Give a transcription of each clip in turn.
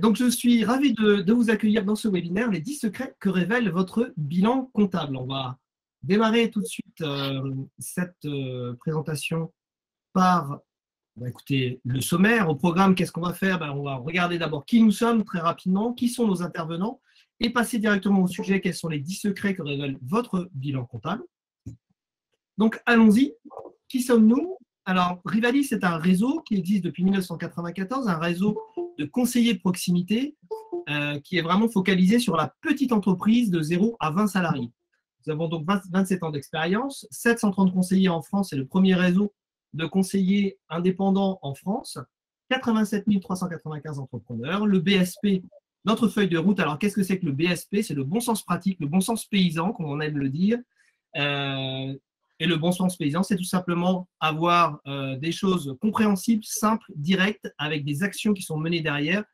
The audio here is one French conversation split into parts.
Donc, je suis ravi de vous accueillir dans ce webinaire, les 10 secrets que révèle votre bilan comptable. On va démarrer tout de suite cette présentation par écoutez, le sommaire. Au programme, qu'est-ce qu'on va faire? On va regarder d'abord qui nous sommes très rapidement, qui sont nos intervenants, et passer directement au sujet, quels sont les 10 secrets que révèle votre bilan comptable. Donc, allons-y. Qui sommes-nous? Alors, Rivalis, c'est un réseau qui existe depuis 1994, un réseau de conseillers de proximité qui est vraiment focalisé sur la petite entreprise de 0 à 20 salariés. Nous avons donc 27 ans d'expérience, 730 conseillers en France, c'est le premier réseau de conseillers indépendants en France, 87 395 entrepreneurs. Le BSP, notre feuille de route. Alors, qu'est-ce que c'est que le BSP? C'est le bon sens pratique, le bon sens paysan, comme on aime le dire. Et le bon sens paysan, c'est tout simplement avoir des choses compréhensibles, simples, directes, avec des actions qui sont menées derrière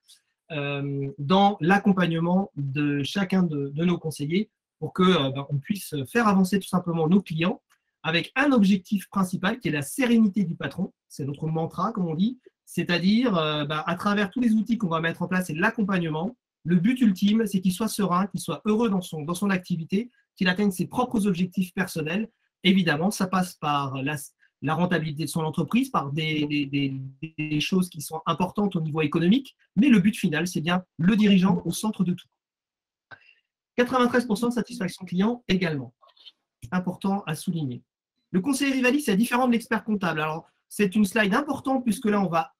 dans l'accompagnement de chacun de nos conseillers pour qu'on puisse faire avancer tout simplement nos clients avec un objectif principal qui est la sérénité du patron. C'est notre mantra, comme on dit, c'est-à-dire à travers tous les outils qu'on va mettre en place et l'accompagnement, le but ultime, c'est qu'il soit serein, qu'il soit heureux dans son activité, qu'il atteigne ses propres objectifs personnels. Évidemment, ça passe par la rentabilité de son entreprise, par des choses qui sont importantes au niveau économique, mais le but final, c'est bien le dirigeant au centre de tout. 93% de satisfaction client également. Important à souligner. Le conseiller Rivalis, c'est différent de l'expert comptable. Alors, c'est une slide importante puisque là, on va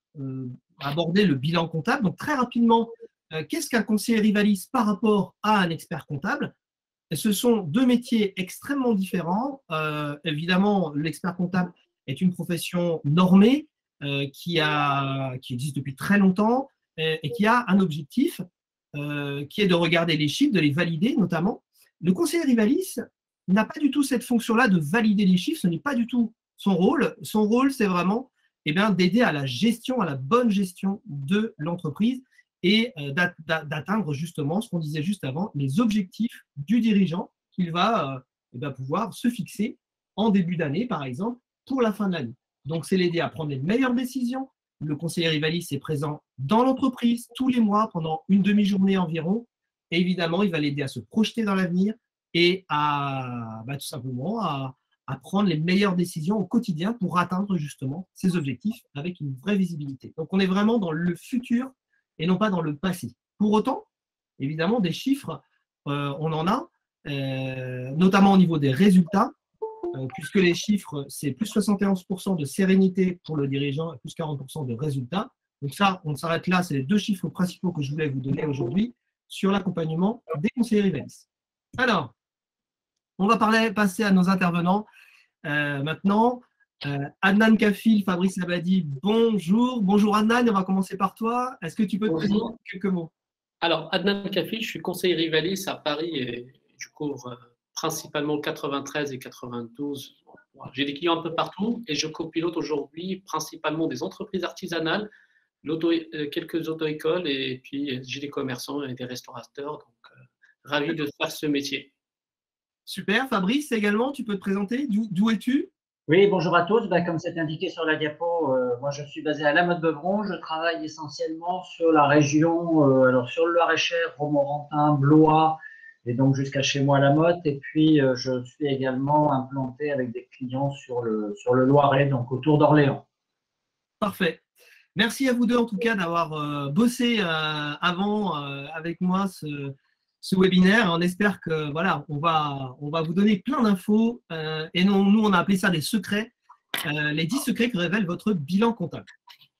aborder le bilan comptable. Donc, très rapidement, qu'est-ce qu'un conseiller Rivalis par rapport à un expert comptable? Ce sont deux métiers extrêmement différents. Évidemment, l'expert comptable est une profession normée qui existe depuis très longtemps et qui a un objectif qui est de regarder les chiffres, de les valider notamment. Le conseiller Rivalis n'a pas du tout cette fonction-là de valider les chiffres, ce n'est pas du tout son rôle. Son rôle, c'est vraiment d'aider à la gestion, à la bonne gestion de l'entreprise et d'atteindre justement ce qu'on disait juste avant, les objectifs du dirigeant qu'il va pouvoir se fixer en début d'année, par exemple, pour la fin de l'année. Donc, c'est l'aider à prendre les meilleures décisions. Le conseiller Rivalis est présent dans l'entreprise tous les mois pendant une demi-journée environ. Et évidemment, il va l'aider à se projeter dans l'avenir et à tout simplement à prendre les meilleures décisions au quotidien pour atteindre justement ses objectifs avec une vraie visibilité. Donc, on est vraiment dans le futur et non pas dans le passé. Pour autant, évidemment, des chiffres, on en a, notamment au niveau des résultats, puisque les chiffres, c'est plus 71% de sérénité pour le dirigeant et plus 40% de résultats. Donc ça, on s'arrête là, c'est les deux chiffres principaux que je voulais vous donner aujourd'hui sur l'accompagnement des conseillers Rivalis. Alors, on va passer à nos intervenants maintenant. Adnan Kafil, Fabrice Abadi, bonjour. Bonjour Adnan, on va commencer par toi. Est-ce que tu peux te présenter quelques mots? Alors, Adnan Kafil, je suis conseiller Rivalis à Paris et je couvre principalement 93 et 92. J'ai des clients un peu partout et je copilote aujourd'hui principalement des entreprises artisanales, quelques auto-écoles et puis j'ai des commerçants et des restaurateurs. Donc, ravi de faire ce métier. Super. Fabrice, également, tu peux te présenter? D'où es-tu? Oui, bonjour à tous. Comme c'est indiqué sur la diapo, moi je suis basé à La Motte-Beuvron. Je travaille essentiellement sur la région, alors sur le Loir-et-Cher, Romorantin, Blois, et donc jusqu'à chez moi à La Motte. Et puis je suis également implanté avec des clients sur le Loiret, donc autour d'Orléans. Parfait. Merci à vous deux en tout cas d'avoir bossé avant avec moi ce webinaire. On espère que voilà, on va vous donner plein d'infos et nous on a appelé ça des secrets, les 10 secrets que révèle votre bilan comptable.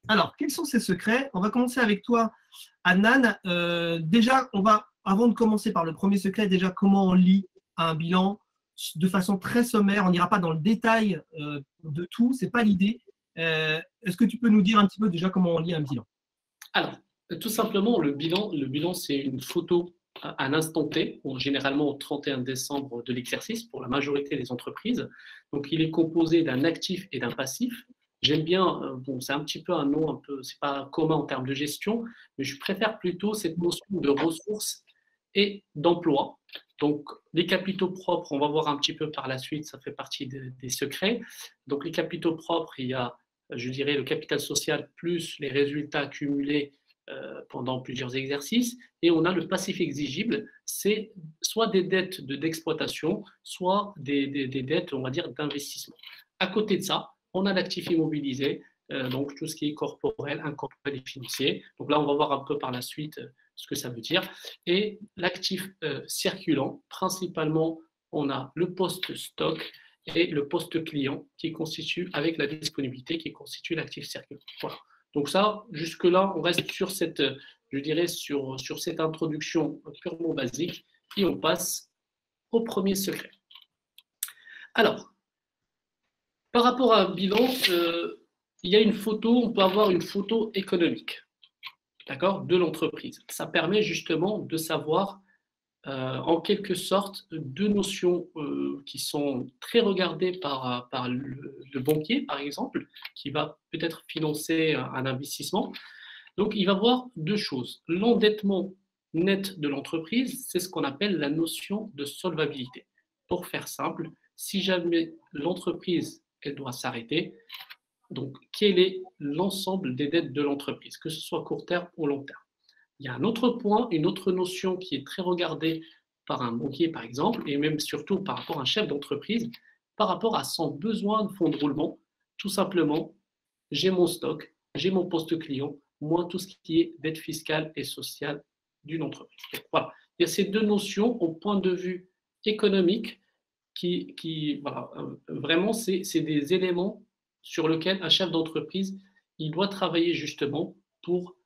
Alors, quels sont ces secrets? On va commencer avec toi, Adnan. Déjà, avant de commencer par le premier secret, déjà comment on lit un bilan de façon très sommaire. On n'ira pas dans le détail de tout, c'est pas l'idée. Est-ce que tu peux nous dire un petit peu déjà comment on lit un bilan? Alors, tout simplement, le bilan, c'est une photo à l'instant T, généralement au 31 décembre de l'exercice pour la majorité des entreprises. Donc, il est composé d'un actif et d'un passif. J'aime bien, c'est un petit peu un nom, c'est pas commun en termes de gestion, mais je préfère plutôt cette notion de ressources et d'emploi. Donc, les capitaux propres, on va voir un petit peu par la suite, ça fait partie des secrets. Donc, les capitaux propres, il y a, je dirais, le capital social plus les résultats accumulés pendant plusieurs exercices. Et on a le passif exigible, c'est soit des dettes d'exploitation, soit des dettes, on va dire, d'investissement. À côté de ça, on a l'actif immobilisé, donc tout ce qui est corporel, incorporel et financier. Donc là, on va voir un peu par la suite ce que ça veut dire. Et l'actif circulant, principalement, on a le poste stock et le poste client qui constitue, avec la disponibilité, qui constitue l'actif circulant. Voilà. Donc ça, jusque-là, on reste sur cette, je dirais, sur cette introduction purement basique et on passe au premier secret. Alors, par rapport à un bilan, il y a une photo, on peut avoir une photo économique, d'accord, de l'entreprise. Ça permet justement de savoir, en quelque sorte, deux notions qui sont très regardées par le banquier, par exemple, qui va peut-être financer un investissement. Donc, il va voir deux choses. L'endettement net de l'entreprise, c'est ce qu'on appelle la notion de solvabilité. Pour faire simple, si jamais l'entreprise elle doit s'arrêter, donc quel est l'ensemble des dettes de l'entreprise, que ce soit court terme ou long terme. Il y a un autre point, une autre notion qui est très regardée par un banquier, par exemple, et même surtout par rapport à un chef d'entreprise, par rapport à son besoin de fonds de roulement. Tout simplement, j'ai mon stock, j'ai mon poste client, moins tout ce qui est dette fiscale et sociale d'une entreprise. Donc, voilà. Il y a ces deux notions au point de vue économique qui voilà, vraiment, c'est des éléments sur lesquels un chef d'entreprise, il doit travailler justement pour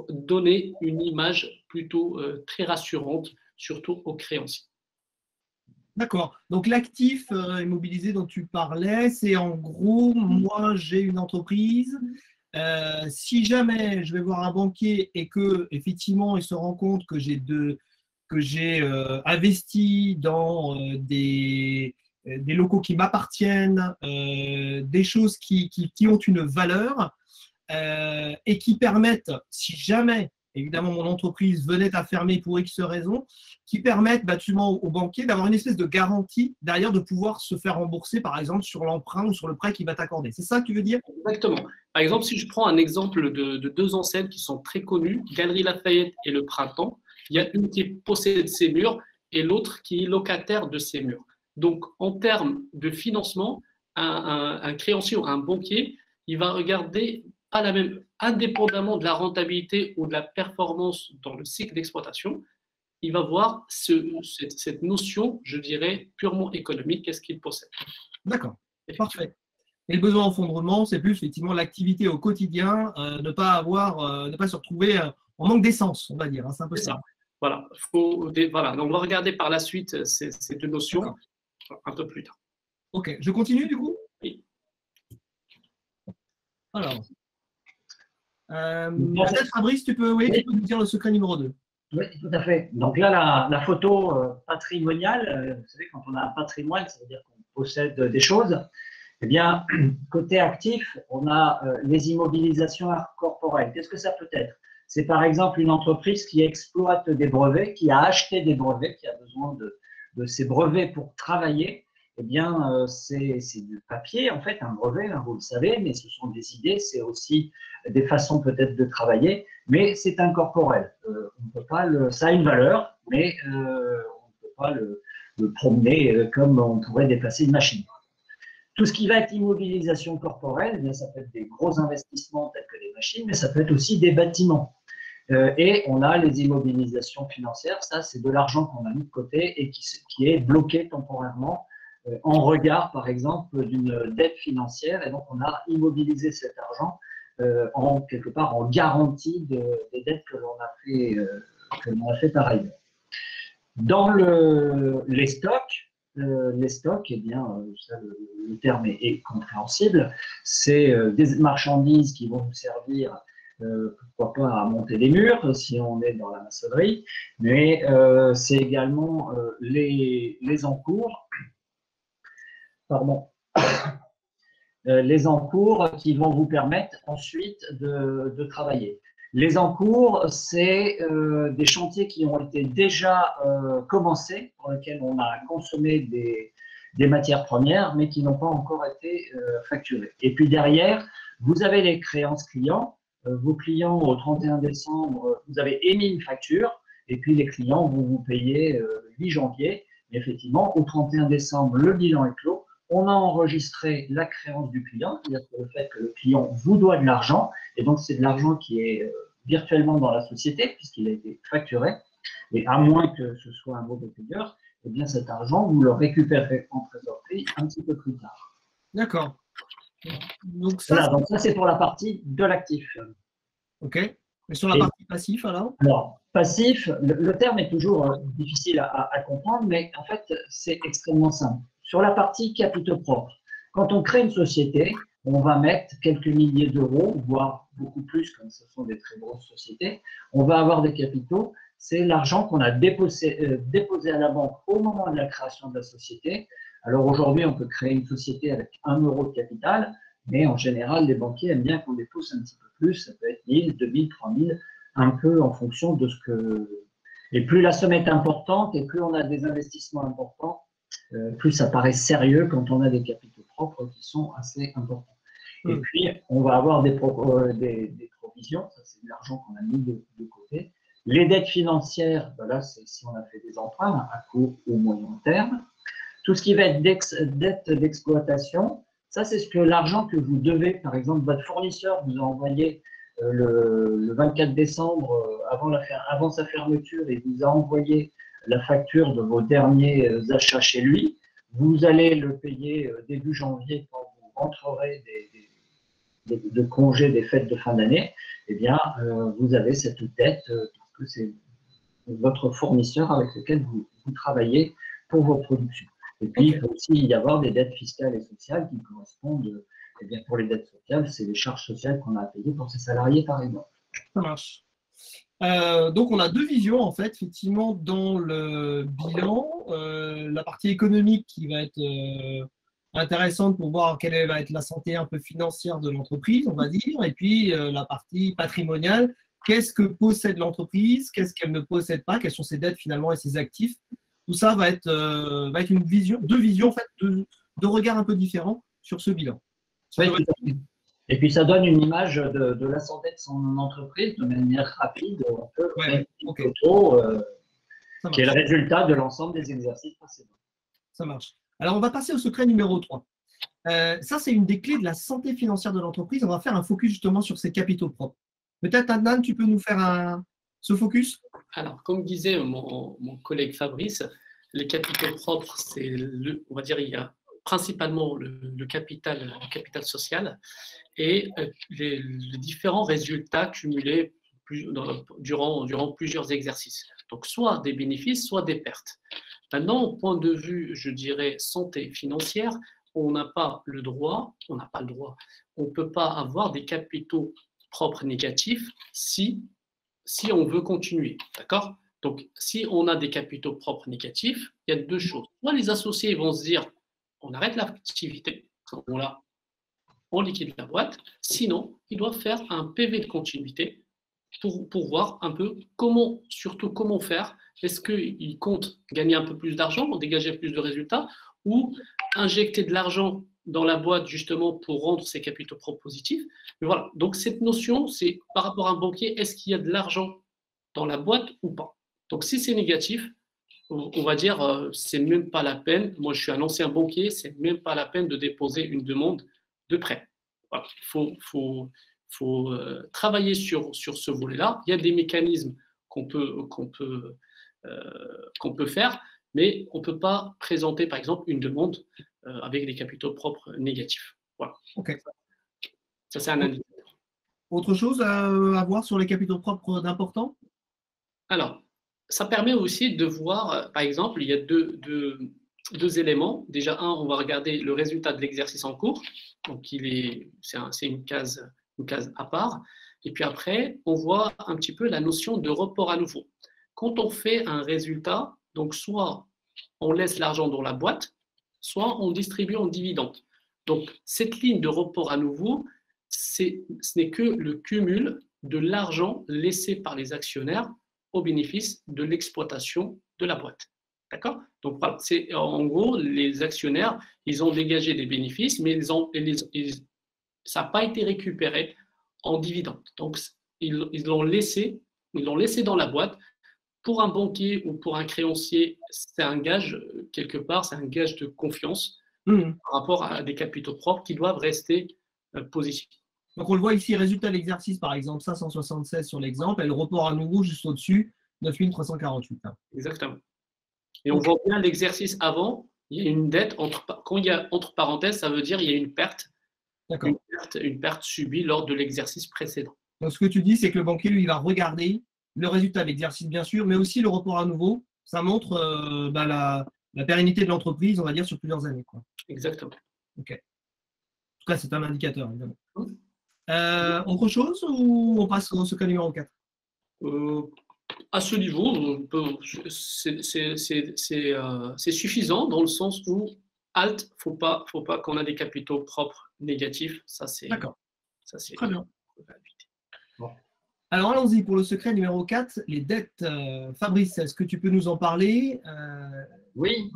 donner une image plutôt très rassurante, surtout aux créanciers. D'accord. Donc l'actif immobilisé dont tu parlais, c'est en gros, moi j'ai une entreprise. Si jamais je vais voir un banquier et que effectivement il se rend compte que j'ai investi dans des locaux qui m'appartiennent, des choses qui ont une valeur et qui permettent, si jamais évidemment mon entreprise venait à fermer pour X raison, qui permettent au banquier d'avoir une espèce de garantie derrière de pouvoir se faire rembourser par exemple sur l'emprunt ou sur le prêt qu'il va t'accorder. C'est ça que tu veux dire? Exactement. Par exemple, si je prends un exemple de deux enseignes qui sont très connues, Galeries Lafayette et Le Printemps, il y a une qui possède ces murs et l'autre qui est locataire de ces murs. Donc, en termes de financement, un créancier ou un banquier, il va regarder pas la même, indépendamment de la rentabilité ou de la performance dans le cycle d'exploitation, il va voir cette notion, je dirais, purement économique, qu'est-ce qu'il possède. D'accord, parfait. Et le besoin en fonds de roulement, c'est plus effectivement l'activité au quotidien, ne pas se retrouver en manque d'essence, on va dire. Hein, c'est un peu ça. Voilà. Voilà. Donc, on va regarder par la suite ces deux notions un peu plus tard. Ok, je continue du coup? Oui. Alors, peut-être Fabrice, tu peux nous dire le secret numéro 2. Oui, tout à fait. Donc là, la photo patrimoniale, vous savez, quand on a un patrimoine, ça veut dire qu'on possède des choses. Eh bien, côté actif, on a les immobilisations corporelles. Qu'est-ce que ça peut être? C'est par exemple une entreprise qui exploite des brevets, qui a acheté des brevets, qui a besoin de ces brevets pour travailler. Eh bien, c'est du papier, en fait, un brevet, hein, vous le savez, mais ce sont des idées, c'est aussi des façons peut-être de travailler, mais c'est incorporel. On peut pas ça a une valeur, mais on ne peut pas le promener comme on pourrait déplacer une machine. Tout ce qui va être immobilisation corporelle, eh bien, ça peut être des gros investissements tels que des machines, mais ça peut être aussi des bâtiments. Et on a les immobilisations financières, ça c'est de l'argent qu'on a mis de côté et qui est bloqué temporairement en regard, par exemple, d'une dette financière. Et donc, on a immobilisé cet argent quelque part en garantie des dettes que l'on a fait par ailleurs. Dans les stocks, eh bien, ça, le terme est compréhensible, c'est des marchandises qui vont nous servir, pourquoi pas, à monter des murs si on est dans la maçonnerie, mais c'est également les encours, les encours qui vont vous permettre ensuite de travailler. Les encours, c'est des chantiers qui ont été déjà commencés, pour lesquels on a consommé des matières premières, mais qui n'ont pas encore été facturées. Et puis derrière, vous avez les créances clients. vos clients au 31 décembre, vous avez émis une facture, et puis les clients vont vous payer le 8 janvier. Et effectivement, au 31 décembre, le bilan est clos. On a enregistré la créance du client, c'est-à-dire le fait que le client vous doit de l'argent, et donc c'est de l'argent qui est virtuellement dans la société, puisqu'il a été facturé. Et à moins que ce soit un mauvais payeur, eh bien cet argent, vous le récupérez en trésorerie un petit peu plus tard. D'accord. Donc ça, voilà, donc ça c'est pour la partie de l'actif. OK. Et sur la partie passif, alors? Alors, passif, le terme est toujours difficile à comprendre, mais en fait, c'est extrêmement simple. Sur la partie capitaux propres, quand on crée une société, on va mettre quelques milliers d'euros, voire beaucoup plus, comme ce sont des très grosses sociétés. On va avoir des capitaux. C'est l'argent qu'on a déposé à la banque au moment de la création de la société. Alors aujourd'hui, on peut créer une société avec 1 euro de capital, mais en général, les banquiers aiment bien qu'on dépose un petit peu plus. Ça peut être 1000, 2000, 3000, un peu en fonction de ce que… Et plus la somme est importante et plus on a des investissements importants, plus ça paraît sérieux quand on a des capitaux propres qui sont assez importants. Et puis, on va avoir des provisions, ça c'est de l'argent qu'on a mis de côté. Les dettes financières, ben là, c'est si on a fait des emprunts à court ou moyen terme. Tout ce qui va être dette d'exploitation, ça c'est ce que l'argent que vous devez, par exemple, votre fournisseur vous a envoyé le 24 décembre, avant sa fermeture, il vous a envoyé la facture de vos derniers achats chez lui. Vous allez le payer début janvier quand vous rentrerez de congés des fêtes de fin d'année. Eh bien, vous avez cette dette parce que c'est votre fournisseur avec lequel vous travaillez pour vos productions. Et puis, il peut aussi y avoir des dettes fiscales et sociales qui correspondent, eh bien, pour les dettes sociales, c'est les charges sociales qu'on a à payer pour ses salariés, par exemple. Ça marche. Donc, on a deux visions, en fait, effectivement, dans le bilan. La partie économique qui va être intéressante pour voir quelle va être la santé un peu financière de l'entreprise, on va dire, et puis la partie patrimoniale, qu'est-ce que possède l'entreprise, qu'est-ce qu'elle ne possède pas, quelles sont ses dettes finalement et ses actifs. Tout ça va être une vision, deux visions, en fait, deux regards un peu différents sur ce bilan. Oui, et puis ça donne une image de la santé de son entreprise de manière rapide, un peu photo, qui est le résultat de l'ensemble des exercices précédents. Ça marche. Alors, on va passer au secret numéro 3. Ça, c'est une des clés de la santé financière de l'entreprise. On va faire un focus justement sur ses capitaux propres. Peut-être, Adnan, tu peux nous faire ce focus? Alors, comme disait mon collègue Fabrice, les capitaux propres, c'est on va dire, il y a principalement le capital social et les différents résultats cumulés durant plusieurs exercices. Donc, soit des bénéfices, soit des pertes. Maintenant, au point de vue, je dirais, santé financière, on n'a pas le droit, on ne peut pas avoir des capitaux propres négatifs si on veut continuer, d'accord? Donc, si on a des capitaux propres négatifs, il y a deux choses. Soit les associés vont se dire, on arrête l'activité, on liquide la boîte. Sinon, ils doivent faire un PV de continuité pour voir un peu comment faire. Est-ce qu'ils comptent gagner un peu plus d'argent, dégager plus de résultats, ou injecter de l'argent dans la boîte justement pour rendre ses capitaux propres positifs. Mais voilà, donc cette notion, c'est par rapport à un banquier, est-ce qu'il y a de l'argent dans la boîte ou pas? Donc si c'est négatif, on va dire, c'est même pas la peine, moi je suis un ancien banquier, c'est même pas la peine de déposer une demande de prêt. Voilà. Il faut travailler sur ce volet-là. Il y a des mécanismes qu'on peut faire, mais on ne peut pas présenter, par exemple, une demande avec des capitaux propres négatifs. Voilà. Ok. Ça, c'est un indicateur. Autre chose à voir sur les capitaux propres d'important? Alors, ça permet aussi de voir, par exemple, il y a deux éléments. Déjà, on va regarder le résultat de l'exercice en cours. Donc, c'est une case à part. Et puis après, on voit un petit peu la notion de report à nouveau. Quand on fait un résultat, donc soit on laisse l'argent dans la boîte, soit on distribue en dividende. Donc, cette ligne de report à nouveau, ce n'est que le cumul de l'argent laissé par les actionnaires au bénéfice de l'exploitation de la boîte. D'accord? Donc, voilà, en gros, les actionnaires, ils ont dégagé des bénéfices, mais ça n'a pas été récupéré en dividende. Donc, ils l'ont laissé dans la boîte. Pour un banquier ou pour un créancier, c'est un gage, quelque part, c'est un gage de confiance par rapport à des capitaux propres qui doivent rester positifs. Donc, on le voit ici, résultat de l'exercice, par exemple, 576 sur l'exemple, et le report à nouveau juste au-dessus, 9348. Exactement. Et on voit bien l'exercice avant, il y a une dette, quand il y a entre parenthèses, ça veut dire qu'il y a une perte subie lors de l'exercice précédent. Donc, ce que tu dis, c'est que le banquier, lui, il va regarder le résultat de l'exercice, bien sûr, mais aussi le report à nouveau. Ça montre la pérennité de l'entreprise, on va dire, sur plusieurs années, quoi. Exactement. OK. En tout cas, c'est un indicateur, évidemment. Autre chose ou on passe au secret numéro 4? À ce niveau, c'est suffisant dans le sens où HALT, faut pas qu'on a des capitaux propres négatifs. Ça, c'est. D'accord. Très bien. Bon. Alors, allons-y pour le secret numéro 4, les dettes. Fabrice, est-ce que tu peux nous en parler? Oui.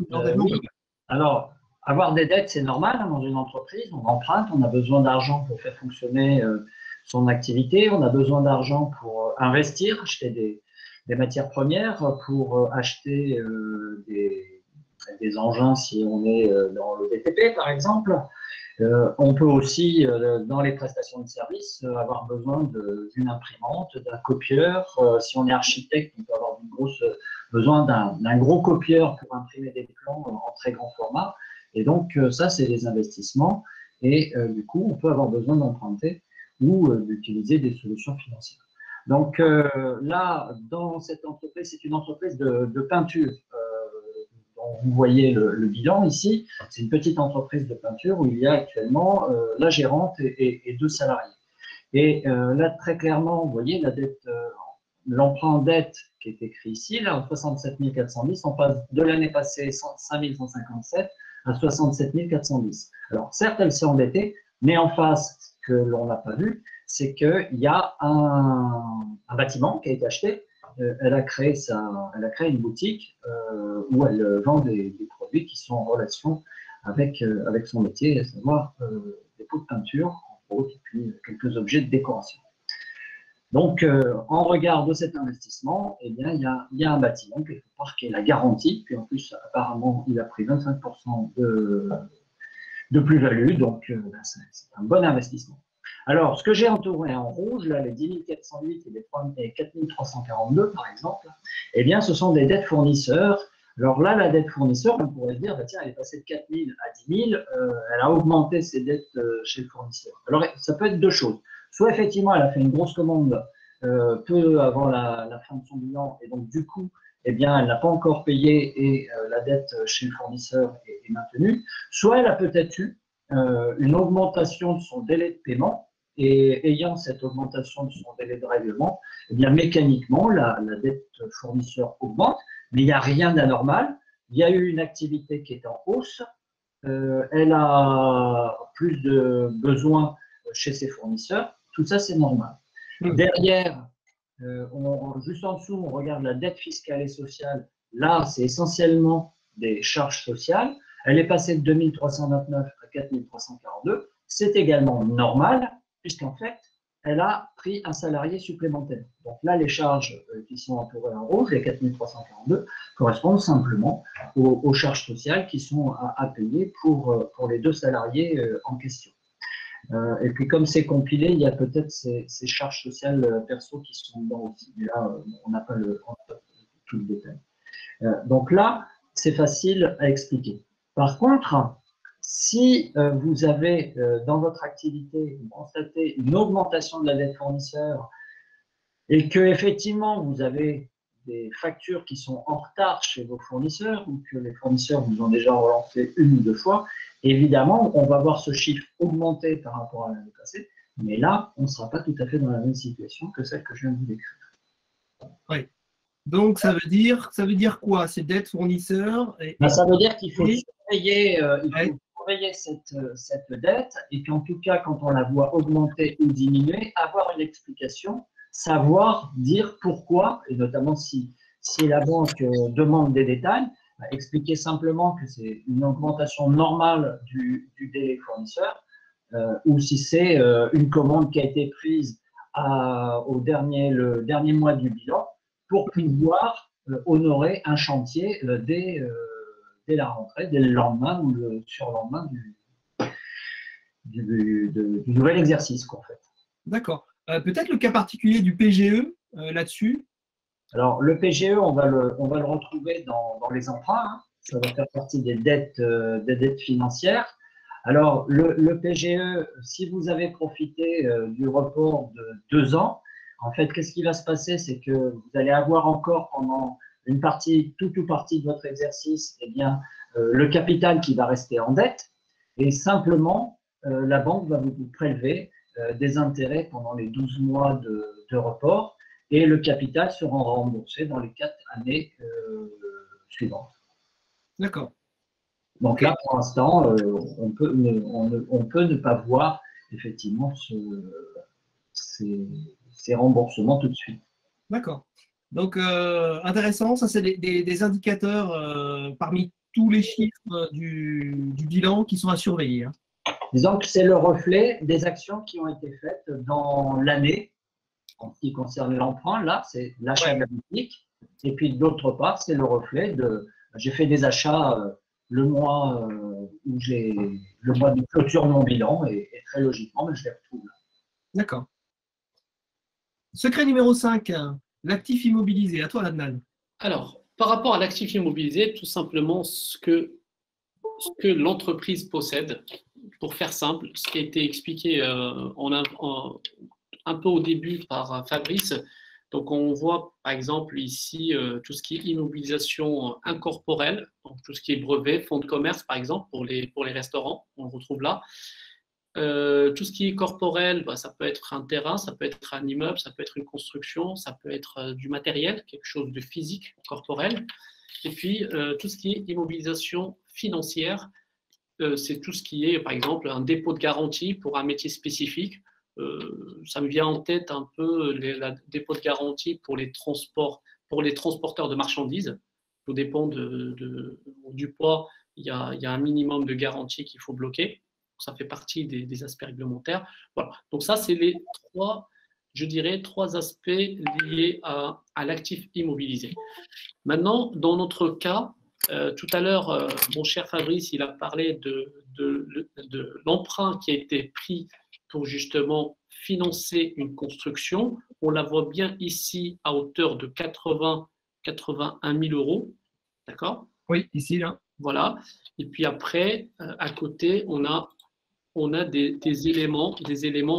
Alors, avoir des dettes, c'est normal dans une entreprise. On emprunte, on a besoin d'argent pour faire fonctionner son activité. On a besoin d'argent pour investir, acheter des matières premières, pour acheter des engins si on est dans le BTP, par exemple. On peut aussi, dans les prestations de services, avoir besoin d'une imprimante, d'un copieur. Si on est architecte, on peut avoir besoin d'un gros copieur pour imprimer des plans en très grand format. Et donc, ça, c'est des investissements. Et du coup, on peut avoir besoin d'emprunter ou d'utiliser des solutions financières. Donc là, dans cette entreprise, c'est une entreprise de peinture. Vous voyez le bilan ici, c'est une petite entreprise de peinture où il y a actuellement la gérante et 2 salariés. Et là, très clairement, vous voyez la dette, l'emprunt dette qui est écrit ici, là, en 67 410, on passe de l'année passée 5 157 à 67 410. Alors, certes, elle s'est endettée, mais en face, ce que l'on n'a pas vu, c'est qu'il y a un bâtiment qui a été acheté. Elle a créé une boutique où elle vend des produits qui sont en relation avec son métier, à savoir des pots de peinture, entre autres, et puis quelques objets de décoration. Donc, en regard de cet investissement, eh bien, il y a un bâtiment quelque part qui est la garantie, puis en plus, apparemment, il a pris 25% de plus-value, donc c'est un bon investissement. Alors, ce que j'ai entouré en rouge, là, les 10 408 et les 4 342, par exemple, eh bien, ce sont des dettes fournisseurs. Alors là, la dette fournisseur, on pourrait se dire, bah, tiens, elle est passée de 4 000 à 10 000, elle a augmenté ses dettes chez le fournisseur. Alors, ça peut être 2 choses. Soit, effectivement, elle a fait une grosse commande peu avant la fin de son bilan, et donc, du coup, eh bien, elle n'a pas encore payé et la dette chez le fournisseur est maintenue. Soit, elle a peut-être eu une augmentation de son délai de paiement, et ayant cette augmentation de son délai de règlement, eh bien, mécaniquement, la dette fournisseur augmente, mais il n'y a rien d'anormal. Il y a eu une activité qui est en hausse, elle a plus de besoins chez ses fournisseurs, tout ça c'est normal. Derrière, juste en dessous, on regarde la dette fiscale et sociale. Là, c'est essentiellement des charges sociales. Elle est passée de 2329 à 4342. C'est également normal, puisqu'en fait, elle a pris un salarié supplémentaire. Donc là, les charges qui sont entourées en rouge, les 4342, correspondent simplement aux charges sociales qui sont à payer pour les 2 salariés en question. Et puis, comme c'est compilé, il y a peut-être ces charges sociales perso qui sont dedans aussi. Mais là, on n'a pas tout le détail. Donc là, c'est facile à expliquer. Par contre, si vous avez dans votre activité, vous constatez une augmentation de la dette fournisseur et que effectivement vous avez des factures qui sont en retard chez vos fournisseurs ou que les fournisseurs vous ont déjà relancé 1 ou 2 fois, évidemment, on va voir ce chiffre augmenter par rapport à l'année passée, mais là, on ne sera pas tout à fait dans la même situation que celle que je viens de vous décrire. Oui. Donc, ça veut dire quoi? Ces dettes fournisseurs ça veut dire qu'il faut surveiller, cette dette, et qu'en tout cas, quand on la voit augmenter ou diminuer, avoir une explication, savoir dire pourquoi, et notamment si la banque demande des détails, expliquer simplement que c'est une augmentation normale du délai fournisseur, ou si c'est une commande qui a été prise le dernier mois du bilan pour pouvoir honorer un chantier dès la rentrée, dès le lendemain ou le surlendemain du nouvel exercice, en fait. D'accord. Peut-être le cas particulier du PGE là-dessus. Alors, le PGE, on va le retrouver dans les emprunts, hein. Ça va faire partie des dettes financières. Alors, le PGE, si vous avez profité du report de 2 ans, en fait, qu'est-ce qui va se passer? C'est que vous allez avoir encore pendant une partie, toute ou partie de votre exercice, eh bien, le capital qui va rester en dette, et simplement, la banque va vous prélever des intérêts pendant les 12 mois de report, et le capital sera remboursé dans les 4 années suivantes. D'accord. Donc là, pour l'instant, on peut ne pas voir effectivement ces remboursements tout de suite. D'accord. Donc, intéressant, ça c'est des indicateurs parmi tous les chiffres du bilan qui sont à surveiller, hein. Disons que c'est le reflet des actions qui ont été faites dans l'année en ce qui concerne l'emprunt. Là, c'est l'achat public. Et puis d'autre part, c'est le reflet de… J'ai fait des achats le mois de clôture de mon bilan et très logiquement, je les retrouve là. D'accord. Secret numéro 5, l'actif immobilisé. À toi, Adnan. Alors, par rapport à l'actif immobilisé, tout simplement ce que l'entreprise possède. Pour faire simple, ce qui a été expliqué un peu au début par Fabrice. Donc, on voit par exemple ici tout ce qui est immobilisation incorporelle, donc tout ce qui est brevet, fonds de commerce par exemple pour les restaurants, on le retrouve là. Tout ce qui est corporel, ça peut être un terrain, ça peut être un immeuble, ça peut être une construction, ça peut être du matériel, quelque chose de physique, corporel. Et puis, tout ce qui est immobilisation financière, c'est tout ce qui est, par exemple, un dépôt de garantie pour un métier spécifique. Ça me vient en tête un peu le dépôt de garantie pour les transporteurs de marchandises. Tout dépend du poids. Il y a un minimum de garantie qu'il faut bloquer. Ça fait partie des aspects réglementaires. Voilà. Donc ça, c'est les trois aspects liés à l'actif immobilisé. Maintenant, dans notre cas, tout à l'heure, mon cher Fabrice, il a parlé de l'emprunt qui a été pris pour justement financer une construction. On la voit bien ici à hauteur de 81 000 euros. D'accord? Oui, ici, là. Voilà. Et puis après, à côté, on a des éléments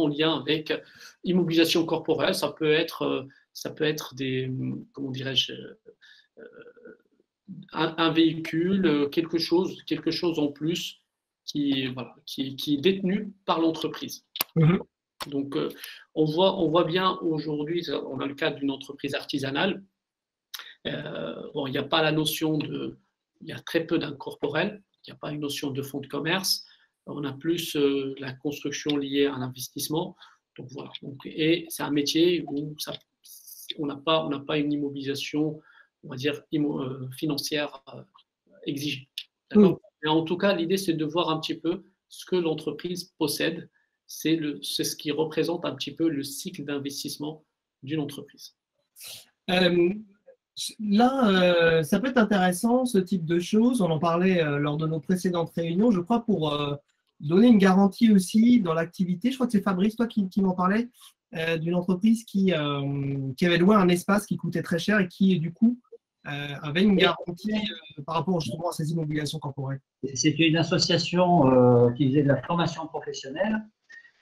en lien avec immobilisation corporelle. Ça peut être des, comment dirais-je, un véhicule, quelque chose en plus qui est détenu par l'entreprise. Mmh. Donc, on voit bien aujourd'hui, on a le cas d'une entreprise artisanale. Il n'y a pas la notion il y a très peu d'incorporel, il n'y a pas une notion de fonds de commerce. On a plus la construction liée à l'investissement. Donc voilà. Et c'est un métier où on n'a pas une immobilisation, on va dire, financière exigée. D'accord ? Mais en tout cas, l'idée, c'est de voir un petit peu ce que l'entreprise possède. C'est ce qui représente un petit peu le cycle d'investissement d'une entreprise. Là, ça peut être intéressant, ce type de choses. On en parlait lors de nos précédentes réunions, je crois, pour donner une garantie aussi dans l'activité. Je crois que c'est Fabrice, toi, qui m'en parlait, d'une entreprise qui avait loué un espace qui coûtait très cher et qui, du coup, avait une garantie par rapport justement à ces immobilisations corporelles. C'est une association qui faisait de la formation professionnelle.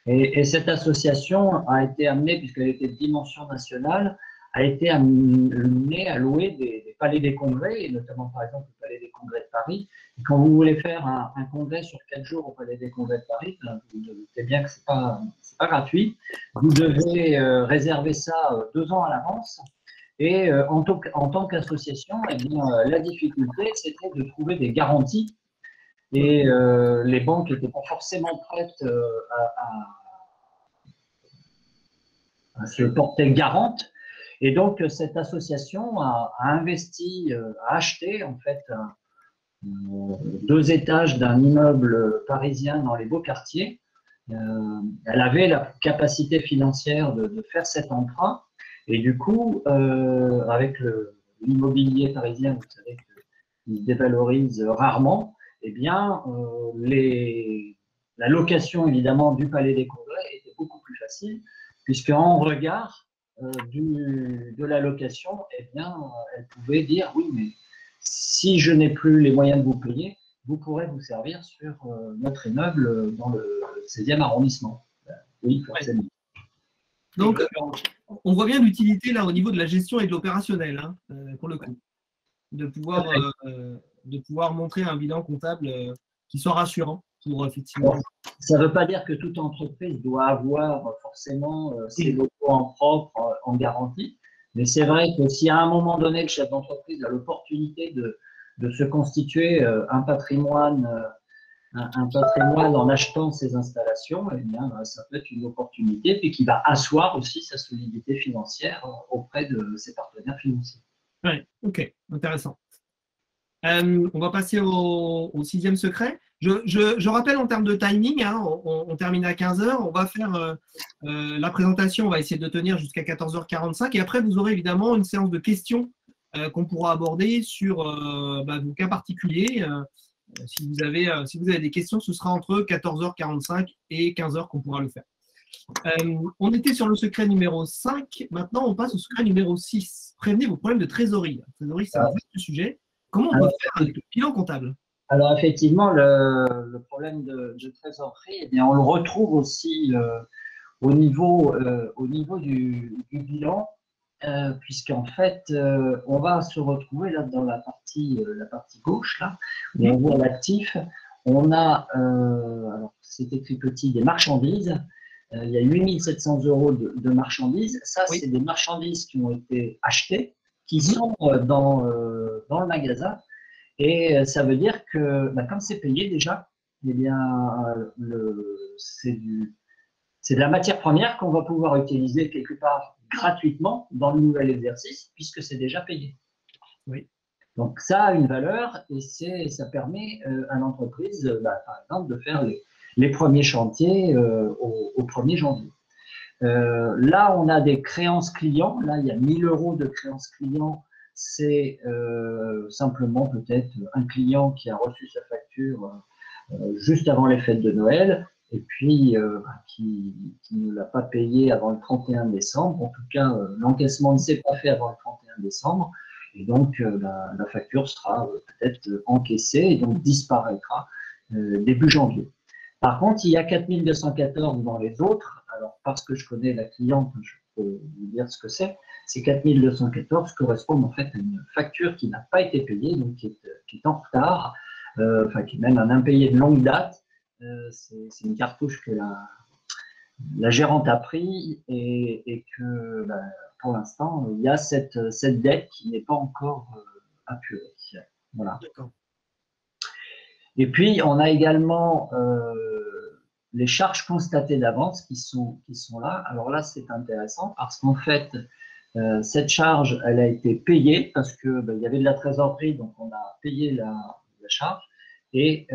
Et cette association a été amenée, puisqu'elle était de dimension nationale, a été amenée à louer des palais des congrès, et notamment par exemple le palais des congrès de Paris. Et quand vous voulez faire un congrès sur 4 jours au palais des congrès de Paris, vous doutez bien que ce n'est pas gratuit. Vous devez réserver ça 2 ans à l'avance. Et en tant qu'association, eh bien, la difficulté, c'était de trouver des garanties. Et les banques n'étaient pas forcément prêtes à se porter garante. Et donc, cette association a investi, a acheté en fait 2 étages d'un immeuble parisien dans les beaux quartiers elle avait la capacité financière de faire cet emprunt. Et du coup, avec l'immobilier parisien, vous savez qu'il se dévalorise rarement, eh bien, la location, évidemment, du Palais des Congrès était beaucoup plus facile, puisqu'en regard de la location, eh bien, elle pouvait dire, oui, mais si je n'ai plus les moyens de vous payer, vous pourrez vous servir sur notre immeuble dans le 16e arrondissement. Oui, forcément. Donc, on voit bien l'utilité là au niveau de la gestion et de l'opérationnel, hein, pour le coup, de pouvoir montrer un bilan comptable qui soit rassurant pour effectivement. Ça ne veut pas dire que toute entreprise doit avoir forcément ses locaux en propre, en garantie, mais c'est vrai que si à un moment donné le chef d'entreprise a l'opportunité de se constituer un patrimoine en achetant ses installations, eh bien, ça peut être une opportunité, puis qui va asseoir aussi sa solidité financière auprès de ses partenaires financiers. Oui, ok, intéressant. On va passer au 6e secret. Je rappelle en termes de timing, hein, on termine à 15 h. On va faire la présentation, on va essayer de tenir jusqu'à 14h45. Et après, vous aurez évidemment une séance de questions qu'on pourra aborder sur vos cas particuliers. Si vous avez des questions, ce sera entre 14h45 et 15 h qu'on pourra le faire. On était sur le secret numéro 5. Maintenant, on passe au secret numéro 6. Prévenez vos problèmes de trésorerie. La trésorerie, c'est un vaste sujet. Comment on peut faire le bilan comptable? Alors, effectivement, le problème de trésorerie, eh bien, on le retrouve aussi au niveau du bilan, puisqu'en fait, on va se retrouver là dans la partie gauche, là, où on voit l'actif. On a, alors c'est écrit petit, des marchandises. Il y a 8 700 € de marchandises. Ça, c'est des marchandises qui ont été achetées, qui sont dans le magasin. Et ça veut dire que, comme c'est payé déjà, eh bien, c'est de la matière première qu'on va pouvoir utiliser quelque part gratuitement dans le nouvel exercice, puisque c'est déjà payé. Oui. Donc, ça a une valeur et ça permet à l'entreprise, par exemple, de faire les premiers chantiers au 1er janvier. Là, on a des créances clients. Là, il y a 1 000 € de créances clients. C'est simplement peut-être un client qui a reçu sa facture juste avant les fêtes de Noël et puis qui ne l'a pas payé avant le 31 décembre. En tout cas, l'encaissement ne s'est pas fait avant le 31 décembre et donc la facture sera peut-être encaissée et donc disparaîtra début janvier. Par contre, il y a 4 214 dans les autres. Alors, parce que je connais la cliente, je peux vous dire ce que c'est. Ces 4 214 correspondent en fait à une facture qui n'a pas été payée, donc qui est en retard, qui est même un impayé de longue date. C'est une cartouche que la gérante a pris et que pour l'instant, il y a cette dette qui n'est pas encore apurée. Voilà. Et puis, on a également les charges constatées d'avance qui sont là. Alors là, c'est intéressant parce qu'en fait, cette charge, elle a été payée parce que il y avait de la trésorerie, donc on a payé la charge. Et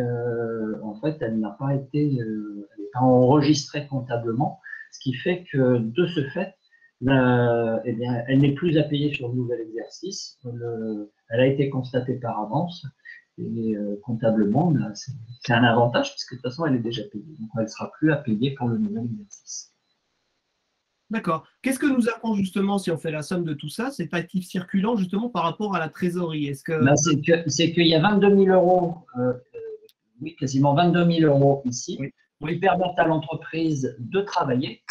en fait, elle n'a pas été enregistrée comptablement, ce qui fait que de ce fait, eh bien, elle n'est plus à payer sur le nouvel exercice. Elle a été constatée par avance. Et comptablement, c'est un avantage puisque de toute façon, elle est déjà payée. Donc, elle ne sera plus à payer pour le nouvel exercice. D'accord. Qu'est-ce que nous apprend justement, si on fait la somme de tout ça, cet actif circulant justement par rapport à la trésorerie? C'est qu'il y a 22 000 €, oui, quasiment 22 000 € ici, qui permettent à l'entreprise de travailler.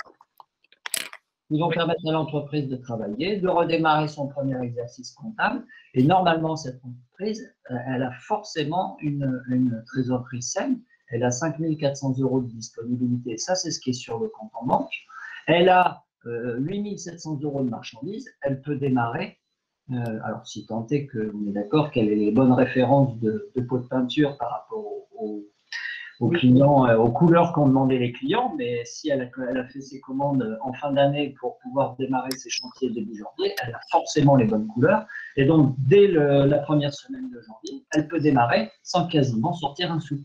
Ils vont permettre à l'entreprise de travailler, de redémarrer son premier exercice comptable. Et normalement, cette entreprise, elle a forcément une trésorerie saine. Elle a 5 400 € de disponibilité. Ça, c'est ce qui est sur le compte en banque. Elle a 8 700 € de marchandises. Elle peut démarrer. Alors, si tant est qu'on est d'accord qu'elle ait les bonnes références de pots de peinture par rapport aux clients, aux couleurs qu'ont demandé les clients, mais si elle a fait ses commandes en fin d'année pour pouvoir démarrer ses chantiers début janvier, elle a forcément les bonnes couleurs. Et donc, dès la première semaine de janvier, elle peut démarrer sans quasiment sortir un sou.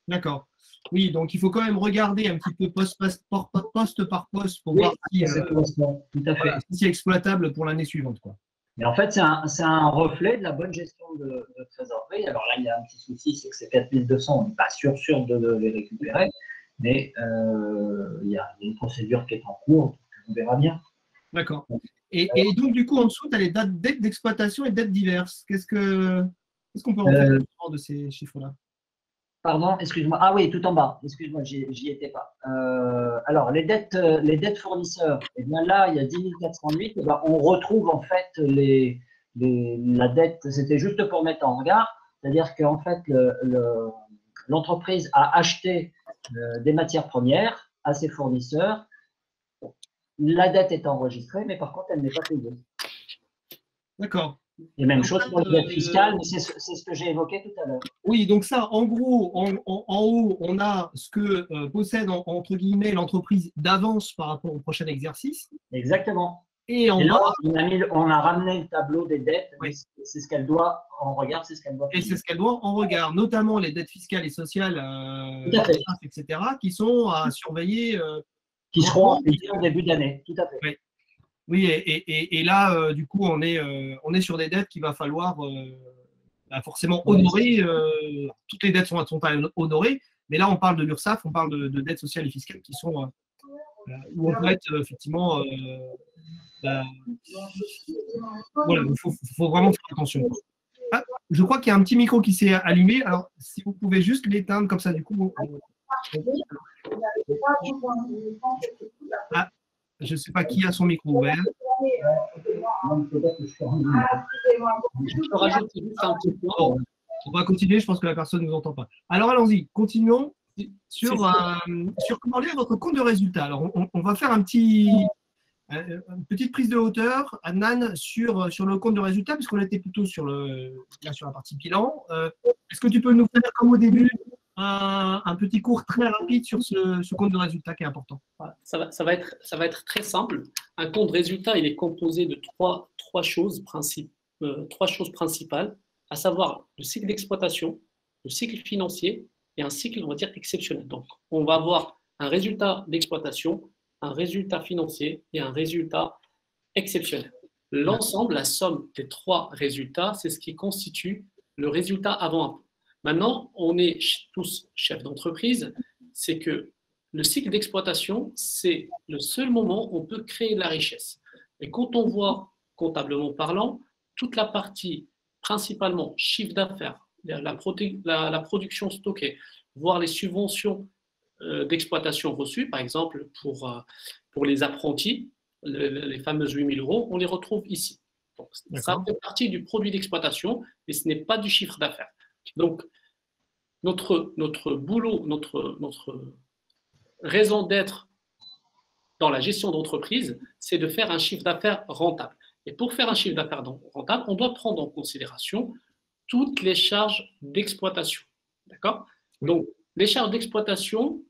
D'accord. Oui, donc il faut quand même regarder un petit peu poste par poste pour Oui, voir si, ça correspond, tout à fait. voilà, si c'est exploitable pour l'année suivante, quoi. Mais en fait, c'est un reflet de la bonne gestion de trésorerie. Alors là, il y a un petit souci, c'est que ces 4200, on n'est pas sûr de les récupérer, mais il y a une procédure qui est en cours, donc on verra bien. D'accord. Et donc, du coup, en dessous, tu as les dettes d'exploitation et dettes diverses. Qu'est-ce qu'on peut en faire de ces chiffres-là? Pardon, excuse-moi. Ah oui, tout en bas. Excuse-moi, j'y étais pas. Alors, les dettes fournisseurs, eh bien là, il y a 10 408. Eh bien, on retrouve en fait la dette, c'était juste pour mettre en regard, c'est-à-dire qu'en fait, l'entreprise a acheté des matières premières à ses fournisseurs. La dette est enregistrée, mais par contre, elle n'est pas payée. D'accord. Et même chose pour les dettes fiscales, mais c'est ce que j'ai évoqué tout à l'heure. Oui, donc ça, en gros, en haut, on a ce que possède, entre guillemets, l'entreprise d'avance par rapport au prochain exercice. Exactement. Et en Et là, bas, on a ramené le tableau des dettes, oui. c'est ce qu'elle doit, on regarde, c'est ce qu'elle doit Et payer. c'est ce qu'elle doit en regard, notamment les dettes fiscales et sociales, Tout à fait. etc., qui sont à surveiller. Qui seront payés au début d'année, tout à fait. Oui, oui, et là, du coup, on est sur des dettes qu'il va falloir forcément honorer. Toutes les dettes sont pas honorées, mais là, on parle de l'URSSAF, on parle de dettes sociales et fiscales qui sont où on peut être effectivement. Voilà, il faut vraiment faire attention. Ah, je crois qu'il y a un petit micro qui s'est allumé. Alors, si vous pouvez juste l'éteindre comme ça, du coup. Ah, je ne sais pas qui a son micro ouvert. Je peux rajouter juste un petit point. Bon, on va continuer, je pense que la personne ne nous entend pas. Alors allons-y, continuons sur comment lire votre compte de résultat. Alors on va faire une petite prise de hauteur, Nan, sur le compte de résultat, puisqu'on était plutôt sur la partie bilan. Est-ce que tu peux nous faire, comme au début, un petit cours très rapide sur ce compte de résultat qui est important? Ça va être très simple. Un compte de résultat, il est composé de trois choses principales, à savoir le cycle d'exploitation, le cycle financier et un cycle, on va dire, exceptionnel. Donc, on va avoir un résultat d'exploitation, un résultat financier et un résultat exceptionnel. L'ensemble, la somme des trois résultats, c'est ce qui constitue le résultat avant impôt. Maintenant, on est tous chefs d'entreprise, c'est que le cycle d'exploitation, c'est le seul moment où on peut créer de la richesse. Et quand on voit, comptablement parlant, toute la partie, principalement chiffre d'affaires, la production stockée, voire les subventions d'exploitation reçues, par exemple pour les apprentis, les fameuses 8 000 €, on les retrouve ici. Donc, ça fait partie du produit d'exploitation, mais ce n'est pas du chiffre d'affaires. Donc, notre boulot, notre raison d'être dans la gestion d'entreprise, c'est de faire un chiffre d'affaires rentable. Et pour faire un chiffre d'affaires rentable, on doit prendre en considération toutes les charges d'exploitation. D'accord? Donc, les charges d'exploitation,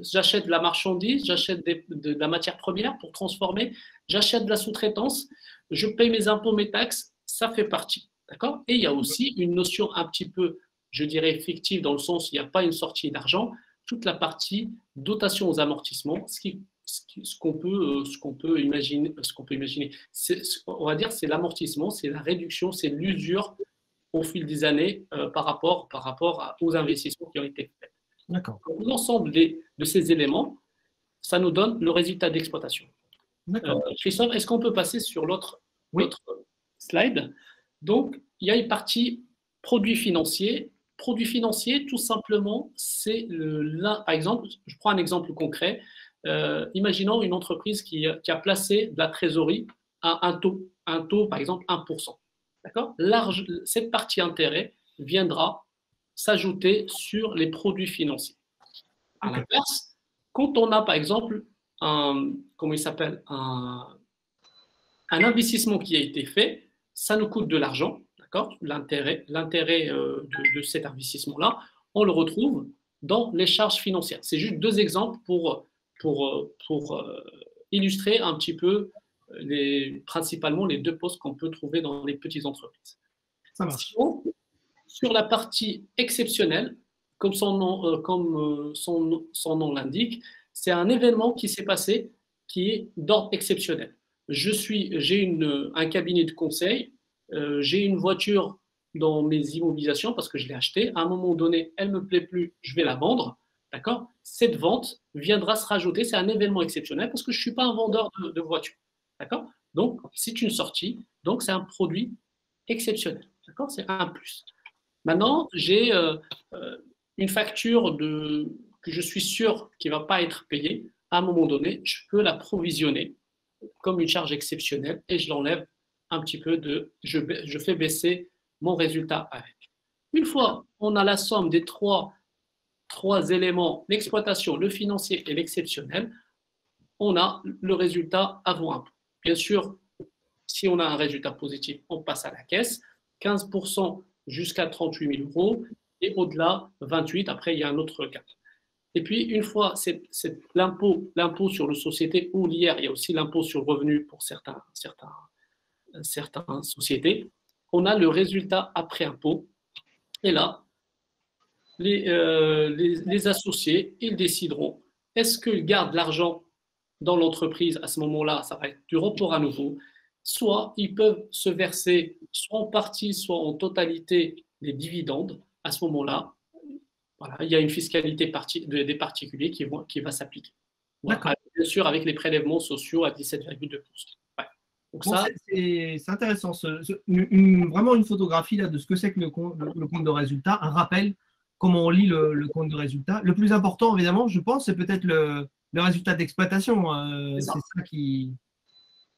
j'achète de la marchandise, j'achète de la matière première pour transformer, j'achète de la sous-traitance, je paye mes impôts, mes taxes, ça fait partie. D'accord? Et il y a aussi une notion un petit peu, je dirais, fictive, dans le sens où il n'y a pas une sortie d'argent, toute la partie dotation aux amortissements, ce qu'on peut imaginer, on va dire, c'est l'amortissement, c'est la réduction, c'est l'usure au fil des années par rapport aux investissements qui ont été faits. D'accord. L'ensemble de ces éléments, ça nous donne le résultat d'exploitation. Christophe, est-ce qu'on peut passer sur l'autre slide? Donc, il y a une partie produits financiers. Produits financiers, tout simplement, c'est par exemple, je prends un exemple concret. Imaginons une entreprise qui a placé de la trésorerie à un taux par exemple 1%. D'accord? Cette partie intérêt viendra s'ajouter sur les produits financiers. À l'inverse, quand on a par exemple un investissement qui a été fait, ça nous coûte de l'argent, d'accord? L'intérêt de cet investissement-là, on le retrouve dans les charges financières. C'est juste deux exemples pour illustrer un petit peu principalement les deux postes qu'on peut trouver dans les petites entreprises. Ça marche. Sur la partie exceptionnelle, comme son nom l'indique, c'est un événement qui s'est passé qui est d'ordre exceptionnel. J'ai un cabinet de conseil, j'ai une voiture dans mes immobilisations parce que je l'ai achetée. À un moment donné, elle ne me plaît plus, je vais la vendre. D'accord? Cette vente viendra se rajouter, c'est un événement exceptionnel parce que je ne suis pas un vendeur de voitures. D'accord? Donc, c'est une sortie, donc c'est un produit exceptionnel. D'accord? C'est un plus. Maintenant, j'ai une facture que je suis sûr qui ne va pas être payée. À un moment donné, je peux la provisionner comme une charge exceptionnelle et je l'enlève un petit peu je fais baisser mon résultat avec. Une fois on a la somme des trois éléments, l'exploitation, le financier et l'exceptionnel, on a le résultat avant impôt. Bien sûr, si on a un résultat positif, on passe à la caisse, 15% jusqu'à 38 000 euros et au-delà, 28. Après, il y a un autre cas. Et puis, une fois c'est l'impôt sur les sociétés ou l'IR, il y a aussi l'impôt sur le revenu pour certaines sociétés, on a le résultat après impôt. Et là, les associés, ils décideront est-ce qu'ils gardent l'argent dans l'entreprise à ce moment-là, ça va être du report à nouveau, soit ils peuvent se verser soit en partie, soit en totalité les dividendes. À ce moment-là, voilà, il y a une fiscalité des particuliers qui va s'appliquer. Voilà. Bien sûr, avec les prélèvements sociaux à 17,2%. Ouais. Donc bon, c'est intéressant, vraiment une photographie là, de ce que c'est que le compte de résultat, un rappel, comment on lit le compte de résultat. Le plus important, évidemment, je pense, c'est peut-être le résultat d'exploitation. C'est ça qui…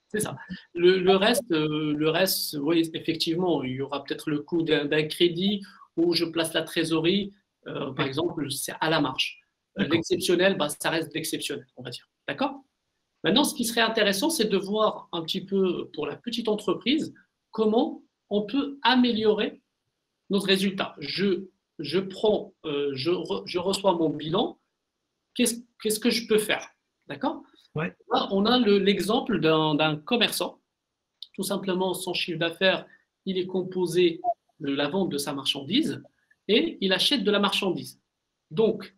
C'est ça. Le reste, oui, effectivement, il y aura peut-être le coût d'un crédit où je place la trésorerie. Par exemple, c'est à la marge. L'exceptionnel, ça reste l'exceptionnel, on va dire. D'accord? Maintenant, ce qui serait intéressant, c'est de voir un petit peu pour la petite entreprise comment on peut améliorer notre résultat. Je reçois mon bilan. Qu'est-ce que je peux faire? D'accord? Ouais. Là, on a l'exemple d'un commerçant. Tout simplement, son chiffre d'affaires, il est composé de la vente de sa marchandise et il achète de la marchandise. Donc,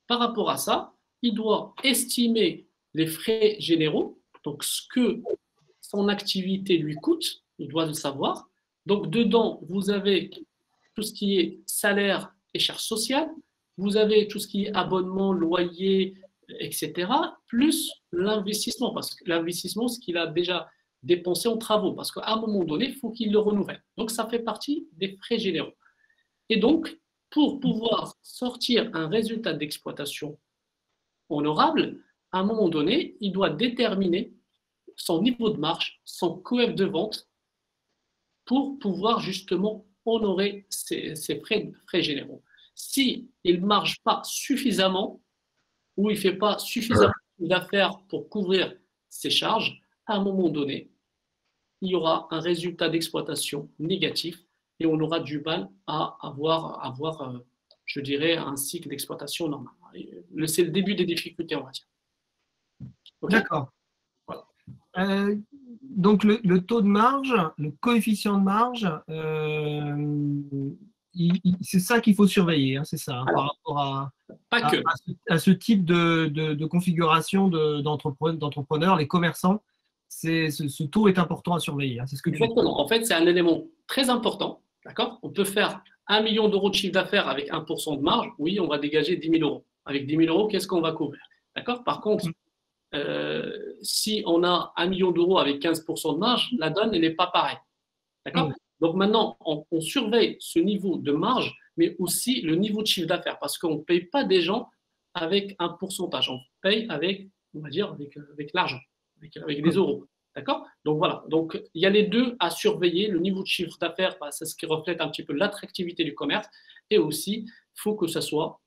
par rapport à ça, il doit estimer les frais généraux, donc ce que son activité lui coûte, il doit le savoir. Donc, dedans, vous avez tout ce qui est salaire et charges sociales, vous avez tout ce qui est abonnement, loyer, etc., plus l'investissement, parce que l'investissement, ce qu'il a déjà dépensé en travaux, parce qu'à un moment donné, il faut qu'il le renouvelle. Donc, ça fait partie des frais généraux. Et donc, pour pouvoir sortir un résultat d'exploitation honorable, à un moment donné, il doit déterminer son niveau de marge, son coef de vente, pour pouvoir justement honorer ses frais généraux. S'il ne marche pas suffisamment, ou il ne fait pas suffisamment d'affaires pour couvrir ses charges, à un moment donné, il y aura un résultat d'exploitation négatif et on aura du mal à avoir je dirais, un cycle d'exploitation normal. C'est le début des difficultés, on va dire. Okay. D'accord. Voilà. Donc, le taux de marge, le coefficient de marge, c'est ça qu'il faut surveiller, hein, c'est ça, hein, par rapport à ce type de configuration d'entrepreneurs, les commerçants. Ce taux est important à surveiller. Hein, c'est ce que Exactement. En fait, c'est un élément très important. D'accord? On peut faire 1 million d'euros de chiffre d'affaires avec 1% de marge. Oui, on va dégager 10 000 euros. Avec 10 000 euros, qu'est-ce qu'on va couvrir? D'accord? Par contre, si on a 1 million d'euros avec 15% de marge, la donne, elle n'est pas pareille. D'accord? Donc maintenant, on surveille ce niveau de marge, mais aussi le niveau de chiffre d'affaires, parce qu'on ne paye pas des gens avec un pourcentage. On paye avec, on va dire, avec l'argent, avec des euros. D'accord? Donc voilà. Donc il y a les deux à surveiller. Le niveau de chiffre d'affaires, c'est ce qui reflète un petit peu l'attractivité du commerce. Et aussi, il faut que ça soit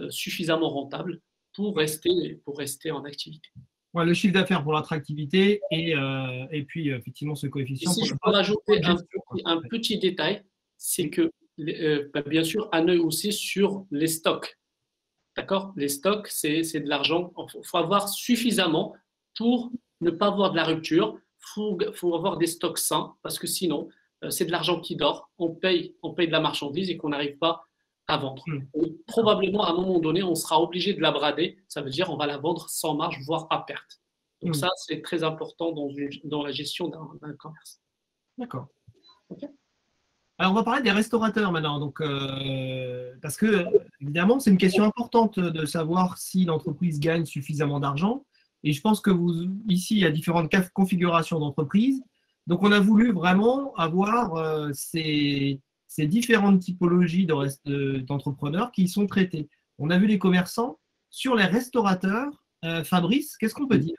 suffisamment rentable pour rester en activité. Ouais, le chiffre d'affaires pour l'attractivité et puis effectivement ce coefficient. Et si je peux rajouter un petit détail, c'est que bien sûr un œil aussi sur les stocks. D'accord? Les stocks, c'est de l'argent. Il faut avoir suffisamment pour ne pas avoir de la rupture. Il faut avoir des stocks sains parce que sinon, c'est de l'argent qui dort. On paye de la marchandise et qu'on n'arrive pas à vendre. Et probablement, à un moment donné, on sera obligé de la brader. Ça veut dire on va la vendre sans marge, voire à perte. Donc ça, c'est très important dans la gestion d'un commerce. D'accord. Okay. Alors, on va parler des restaurateurs maintenant. Donc, parce que, évidemment, c'est une question importante de savoir si l'entreprise gagne suffisamment d'argent. Et je pense que ici, il y a différentes configurations d'entreprises. Donc, on a voulu vraiment avoir ces différentes typologies d'entrepreneurs qui sont traitées. On a vu les commerçants. Sur les restaurateurs, Fabrice, qu'est-ce qu'on peut dire?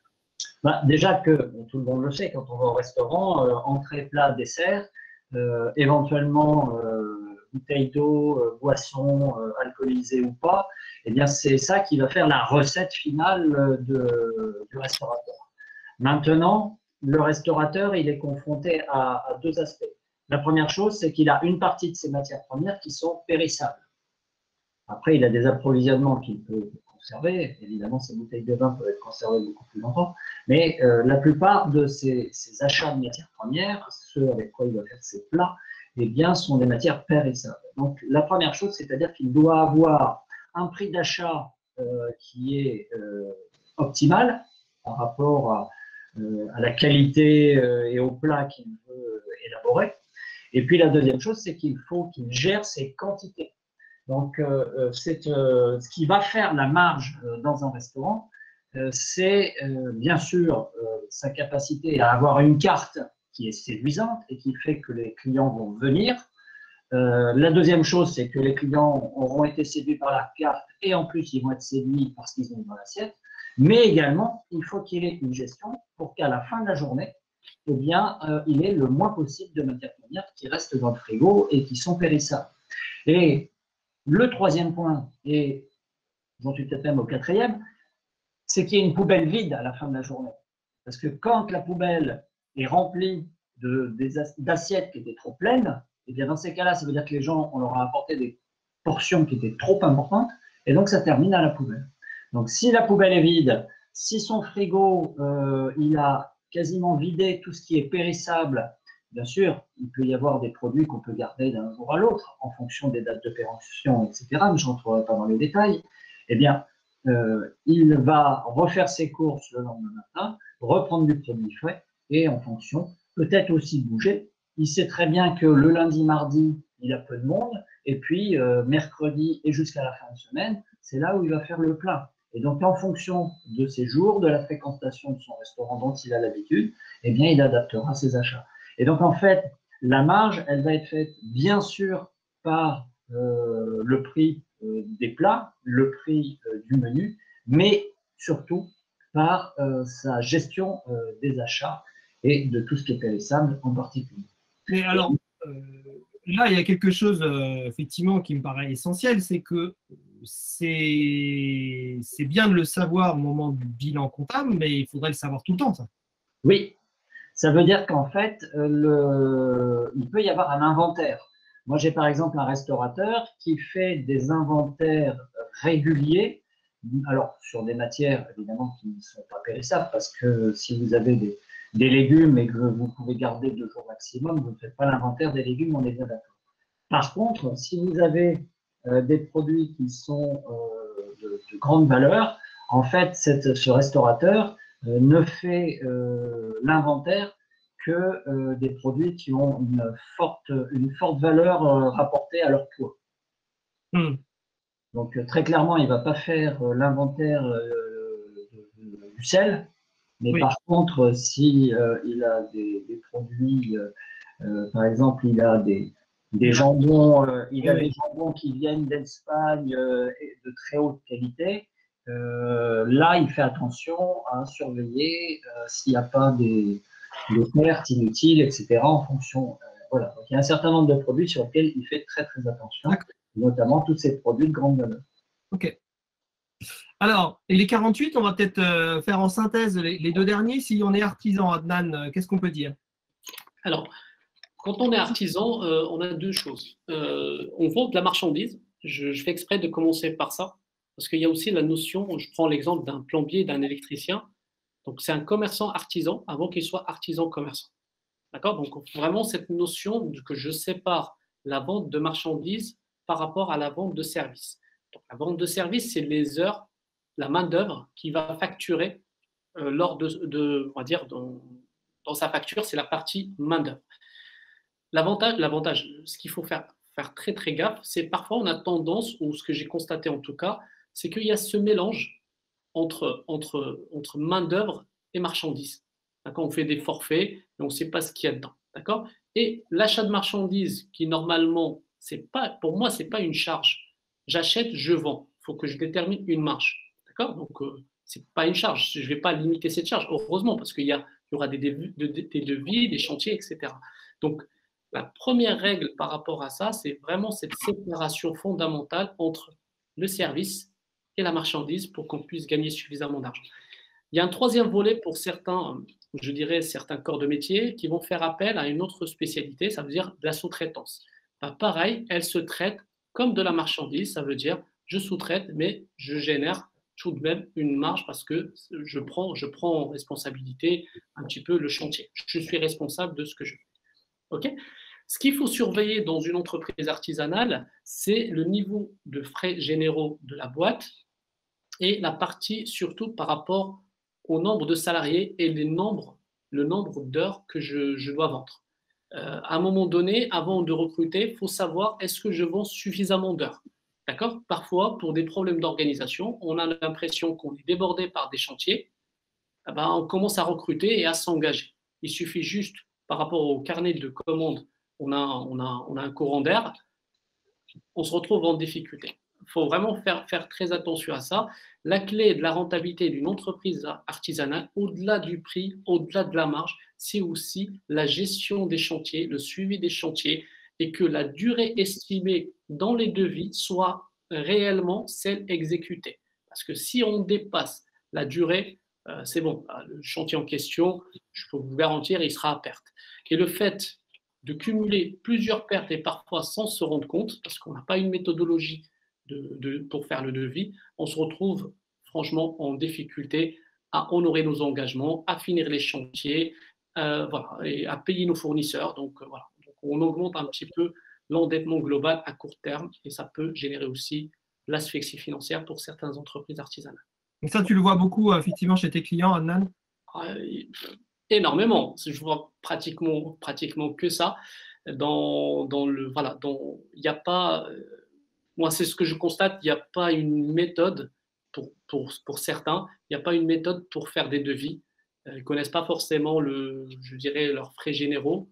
Déjà que tout le monde le sait, quand on va au restaurant, entrée, plat, dessert, éventuellement bouteille d'eau, boisson alcoolisée ou pas, eh bien c'est ça qui va faire la recette finale du restaurateur. Maintenant, le restaurateur, il est confronté à deux aspects. La première chose, c'est qu'il a une partie de ses matières premières qui sont périssables. Après, il a des approvisionnements qu'il peut conserver. Évidemment, ces bouteilles de vin peuvent être conservées beaucoup plus longtemps. Mais la plupart de ces achats de matières premières, ceux avec quoi il va faire ses plats, eh bien, sont des matières périssables. Donc, la première chose, c'est-à-dire qu'il doit avoir un prix d'achat qui est optimal par rapport à la qualité et au plat qu'il veut élaborer. Et puis, la deuxième chose, c'est qu'il faut qu'il gère ses quantités. Donc, ce qui va faire la marge dans un restaurant, c'est bien sûr sa capacité à avoir une carte qui est séduisante et qui fait que les clients vont venir. La deuxième chose, c'est que les clients auront été séduits par la carte et en plus, ils vont être séduits par ce qu'ils ont dans l'assiette. Mais également, il faut qu'il ait une gestion pour qu'à la fin de la journée, eh bien, il ait le moins possible de matières premières qui restent dans le frigo et qui sont périssables. Et le troisième point, et j'en suis peut-être même au quatrième, c'est qu'il y ait une poubelle vide à la fin de la journée. Parce que quand la poubelle est remplie d'assiettes qui étaient trop pleines, et bien dans ces cas-là, ça veut dire que les gens, on leur a apporté des portions qui étaient trop importantes, et donc ça termine à la poubelle. Donc si la poubelle est vide, si son frigo, il a quasiment vidé tout ce qui est périssable, bien sûr, il peut y avoir des produits qu'on peut garder d'un jour à l'autre en fonction des dates de péremption, etc., mais je n'entrerai pas dans les détails. Eh bien, il va refaire ses courses le lendemain matin, reprendre du produit frais et en fonction, peut-être aussi bouger. Il sait très bien que le lundi, mardi, il a peu de monde et puis mercredi et jusqu'à la fin de semaine, c'est là où il va faire le plein. Et donc, en fonction de ses jours, de la fréquentation de son restaurant dont il a l'habitude, eh bien, il adaptera ses achats. Et donc, en fait, la marge, elle va être faite bien sûr par le prix des plats, le prix du menu, mais surtout par sa gestion des achats et de tout ce qui est périssable en particulier. Mais alors, là, il y a quelque chose effectivement qui me paraît essentiel, c'est que c'est bien de le savoir au moment du bilan comptable, mais il faudrait le savoir tout le temps, ça. Oui, ça veut dire qu'en fait, il peut y avoir un inventaire. Moi, j'ai par exemple un restaurateur qui fait des inventaires réguliers, alors sur des matières évidemment qui ne sont pas périssables, parce que si vous avez des légumes et que vous pouvez garder 2 jours maximum, vous ne faites pas l'inventaire des légumes, on est bien d'accord. Par contre, si vous avez des produits qui sont de grande valeur, en fait, ce restaurateur ne fait l'inventaire que des produits qui ont une forte valeur rapportée à leur poids. Donc, très clairement, il ne va pas faire l'inventaire du sel, mais par contre, si il a des produits, par exemple, il a des jambons, il a des jambons qui viennent d'Espagne de très haute qualité, là, il fait attention à surveiller s'il n'y a pas des pertes inutiles, etc. en fonction. Voilà. Donc, il y a un certain nombre de produits sur lesquels il fait très, très attention, notamment tous ces produits de grande valeur. Ok. Alors, et les 48, on va peut-être faire en synthèse les 2 derniers. Si on est artisan, Adnan, qu'est-ce qu'on peut dire? Alors, quand on est artisan, on a 2 choses. On vend de la marchandise. Je fais exprès de commencer par ça, parce qu'il y a aussi la notion, je prends l'exemple d'un plombier, d'un électricien. Donc, c'est un commerçant artisan avant qu'il soit artisan commerçant. D'accord? Donc, vraiment, cette notion que je sépare la vente de marchandises par rapport à la vente de services. Donc, la vente de services, c'est les heures, la main-d'œuvre qui va facturer lors on va dire, dans sa facture, c'est la partie main-d'œuvre. L'avantage, ce qu'il faut faire très très gaffe, c'est parfois on a tendance, ou ce que j'ai constaté en tout cas, c'est qu'il y a ce mélange entre main-d'œuvre et marchandises. D'accord, on fait des forfaits, mais on ne sait pas ce qu'il y a dedans. D'accord. Et l'achat de marchandises, qui normalement, pour moi, ce n'est pas une charge. J'achète, je vends. Il faut que je détermine une marge. D'accord. Donc, ce n'est pas une charge. Je ne vais pas limiter cette charge, heureusement, parce qu'il y aura des devis, des chantiers, etc. Donc, la première règle par rapport à ça, c'est vraiment cette séparation fondamentale entre le service et la marchandise pour qu'on puisse gagner suffisamment d'argent. Il y a un troisième volet pour certains, je dirais certains corps de métier qui vont faire appel à une autre spécialité, ça veut dire de la sous-traitance. Pareil, elle se traite comme de la marchandise, ça veut dire je sous-traite, mais je génère tout de même une marge parce que je prends en responsabilité un petit peu le chantier. Je suis responsable de ce que je fais. OK ? Ce qu'il faut surveiller dans une entreprise artisanale, c'est le niveau de frais généraux de la boîte et la partie surtout par rapport au nombre de salariés et le nombre d'heures que je dois vendre. À un moment donné, avant de recruter, il faut savoir est-ce que je vends suffisamment d'heures. D'accord ? Parfois, pour des problèmes d'organisation, on a l'impression qu'on est débordé par des chantiers. Eh ben, on commence à recruter et à s'engager. Il suffit juste, par rapport au carnet de commandes, on a un courant d'air, on se retrouve en difficulté. Il faut vraiment faire très attention à ça. La clé de la rentabilité d'une entreprise artisanale, au-delà du prix, au-delà de la marge, c'est aussi la gestion des chantiers, le suivi des chantiers et que la durée estimée dans les devis soit réellement celle exécutée. Parce que si on dépasse la durée, c'est bon, le chantier en question, je peux vous garantir, il sera à perte. Et le fait de cumuler plusieurs pertes et parfois sans se rendre compte, parce qu'on n'a pas une méthodologie pour faire le devis, on se retrouve franchement en difficulté à honorer nos engagements, à finir les chantiers, voilà, et à payer nos fournisseurs. Donc, voilà. Donc, on augmente un petit peu l'endettement global à court terme et ça peut générer aussi l'asphyxie financière pour certaines entreprises artisanales. Donc ça, tu le vois beaucoup effectivement chez tes clients, Adnan? Énormément. Je vois pratiquement que ça. Il n'y a pas, moi c'est ce que je constate, il n'y a pas une méthode pour certains, il n'y a pas une méthode pour faire des devis. Ils ne connaissent pas forcément je dirais, leurs frais généraux.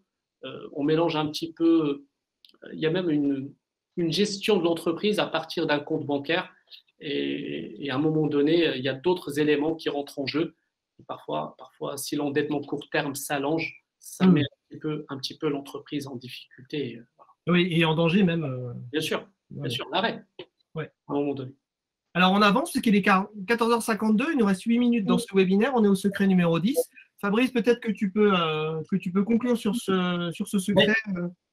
On mélange un petit peu, il y a même une gestion de l'entreprise à partir d'un compte bancaire et à un moment donné, il y a d'autres éléments qui rentrent en jeu. Et parfois, si l'endettement court terme s'allonge, ça met un petit peu l'entreprise en difficulté. Voilà. Oui, et en danger même. Bien sûr, l'arrêt, ouais. À un moment donné. Alors, on avance, puisqu'il est 14h52, il nous reste 8 minutes dans ce webinaire, on est au secret numéro 10. Fabrice, peut-être que tu peux conclure sur ce secret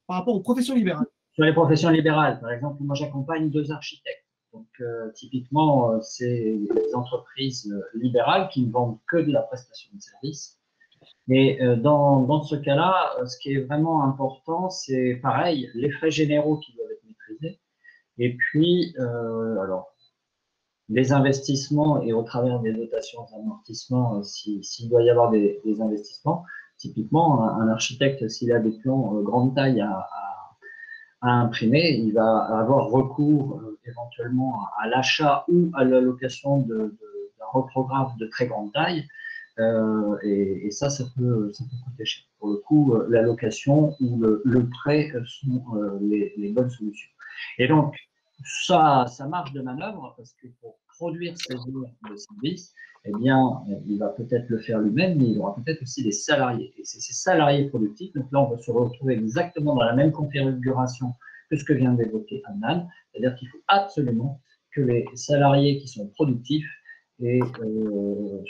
par rapport aux professions libérales. Sur les professions libérales, par exemple, moi j'accompagne 2 architectes. Donc, typiquement, c'est les entreprises libérales qui ne vendent que de la prestation de services. Et dans ce cas-là, ce qui est vraiment important, c'est pareil, les frais généraux qui doivent être maîtrisés. Et puis, alors, les investissements et au travers des dotations d'amortissement, s'il doit y avoir des investissements, typiquement, un architecte, s'il a des plans grande taille à imprimer, il va avoir recours éventuellement à l'achat ou à l'allocation d'un reprographe de très grande taille. Et ça peut coûter cher. Pour le coup, l'allocation ou le prêt sont les bonnes solutions. Et donc, ça marge de manœuvre, parce que pour produire ces heures de service, eh bien, il va peut-être le faire lui-même, mais il aura peut-être aussi des salariés. Et c'est ces salariés productifs. Donc là, on va se retrouver exactement dans la même configuration que ce que vient d'évoquer Adnan. C'est-à-dire qu'il faut absolument que les salariés qui sont productifs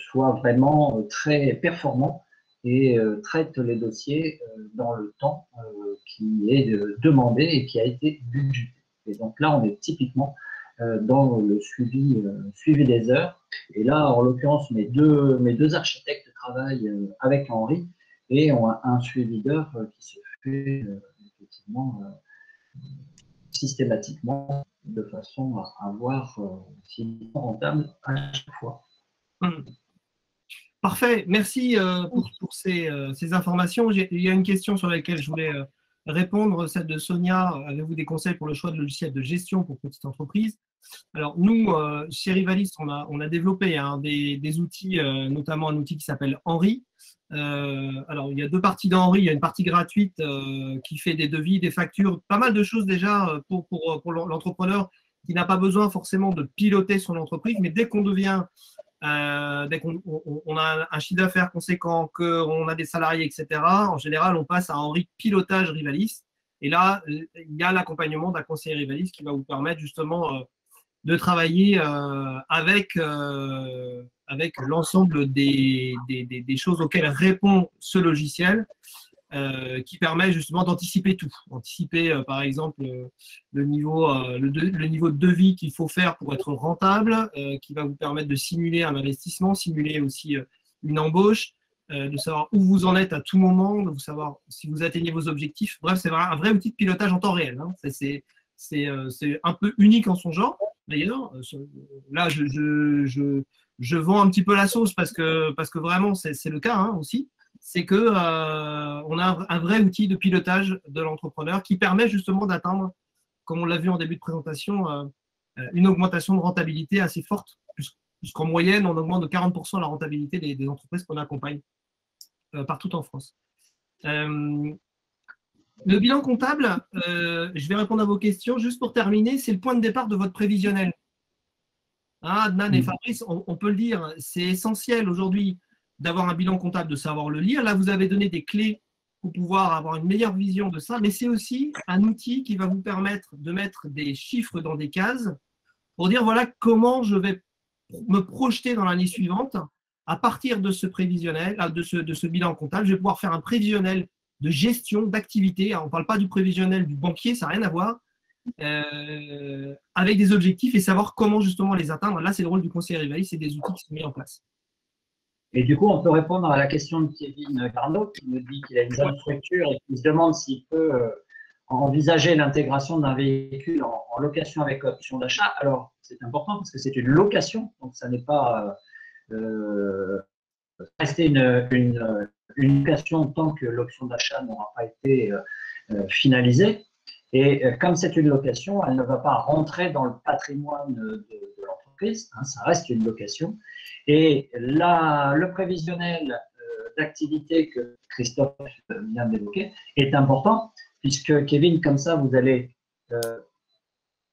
soient vraiment très performants et traitent les dossiers dans le temps qui est demandé et qui a été budgété. Et donc là, on est typiquement dans le suivi des heures. Et là, en l'occurrence, mes deux architectes travaillent avec Henri et ont un suivi d'heures qui se fait effectivement systématiquement de façon à avoir si rentable à chaque fois. Parfait, merci pour ces informations. Il y a une question sur laquelle je voulais répondre, celle de Sonia. Avez-vous des conseils pour le choix de logiciels de gestion pour petites entreprises? Alors nous, chez Rivalis, on a développé des outils, notamment un outil qui s'appelle Henri. Alors il y a deux parties d'Henri. Il y a une partie gratuite qui fait des devis, des factures, pas mal de choses déjà pour l'entrepreneur qui n'a pas besoin forcément de piloter son entreprise, mais dès qu'on devient dès qu'on a un chiffre d'affaires conséquent, qu'on a des salariés, etc., en général, on passe à Henri Pilotage Rivalis. Et là, il y a l'accompagnement d'un conseiller Rivalis qui va vous permettre justement de travailler avec l'ensemble des choses auxquelles répond ce logiciel, qui permet justement d'anticiper tout. Anticiper, par exemple, le niveau de devis qu'il faut faire pour être rentable, qui va vous permettre de simuler un investissement, simuler aussi une embauche, de savoir où vous en êtes à tout moment, de savoir si vous atteignez vos objectifs. Bref, c'est un vrai outil de pilotage en temps réel. Hein. C'est un peu unique en son genre. D'ailleurs, là, je vends un petit peu la sauce parce que vraiment, c'est le cas aussi. C'est que on a un vrai outil de pilotage de l'entrepreneur qui permet justement d'atteindre, comme on l'a vu en début de présentation, une augmentation de rentabilité assez forte, puisqu'en moyenne, on augmente de 40% la rentabilité des entreprises qu'on accompagne partout en France. Le bilan comptable, je vais répondre à vos questions. Juste pour terminer, c'est le point de départ de votre prévisionnel. Adnan et Fabrice, on peut le dire, c'est essentiel aujourd'hui d'avoir un bilan comptable, de savoir le lire. Là, vous avez donné des clés pour pouvoir avoir une meilleure vision de ça, mais c'est aussi un outil qui va vous permettre de mettre des chiffres dans des cases pour dire voilà comment je vais me projeter dans l'année suivante à partir de ce prévisionnel, de ce bilan comptable. Je vais pouvoir faire un prévisionnel de gestion d'activité. On ne parle pas du prévisionnel du banquier, ça n'a rien à voir, avec des objectifs et savoir comment justement les atteindre. Là, c'est le rôle du conseiller Rivalis, c'est des outils qui sont mis en place. Et du coup, on peut répondre à la question de Kevin Garneau, qui nous dit qu'il a une bonne structure et qui se demande s'il peut envisager l'intégration d'un véhicule en location avec option d'achat. Alors, c'est important parce que c'est une location, donc ça n'est pas rester une location tant que l'option d'achat n'aura pas été finalisée. Et comme c'est une location, elle ne va pas rentrer dans le patrimoine de l'entreprise, ça reste une location. Et là, le prévisionnel d'activité que Christophe vient d'évoquer est important, puisque Kevin, comme ça, vous allez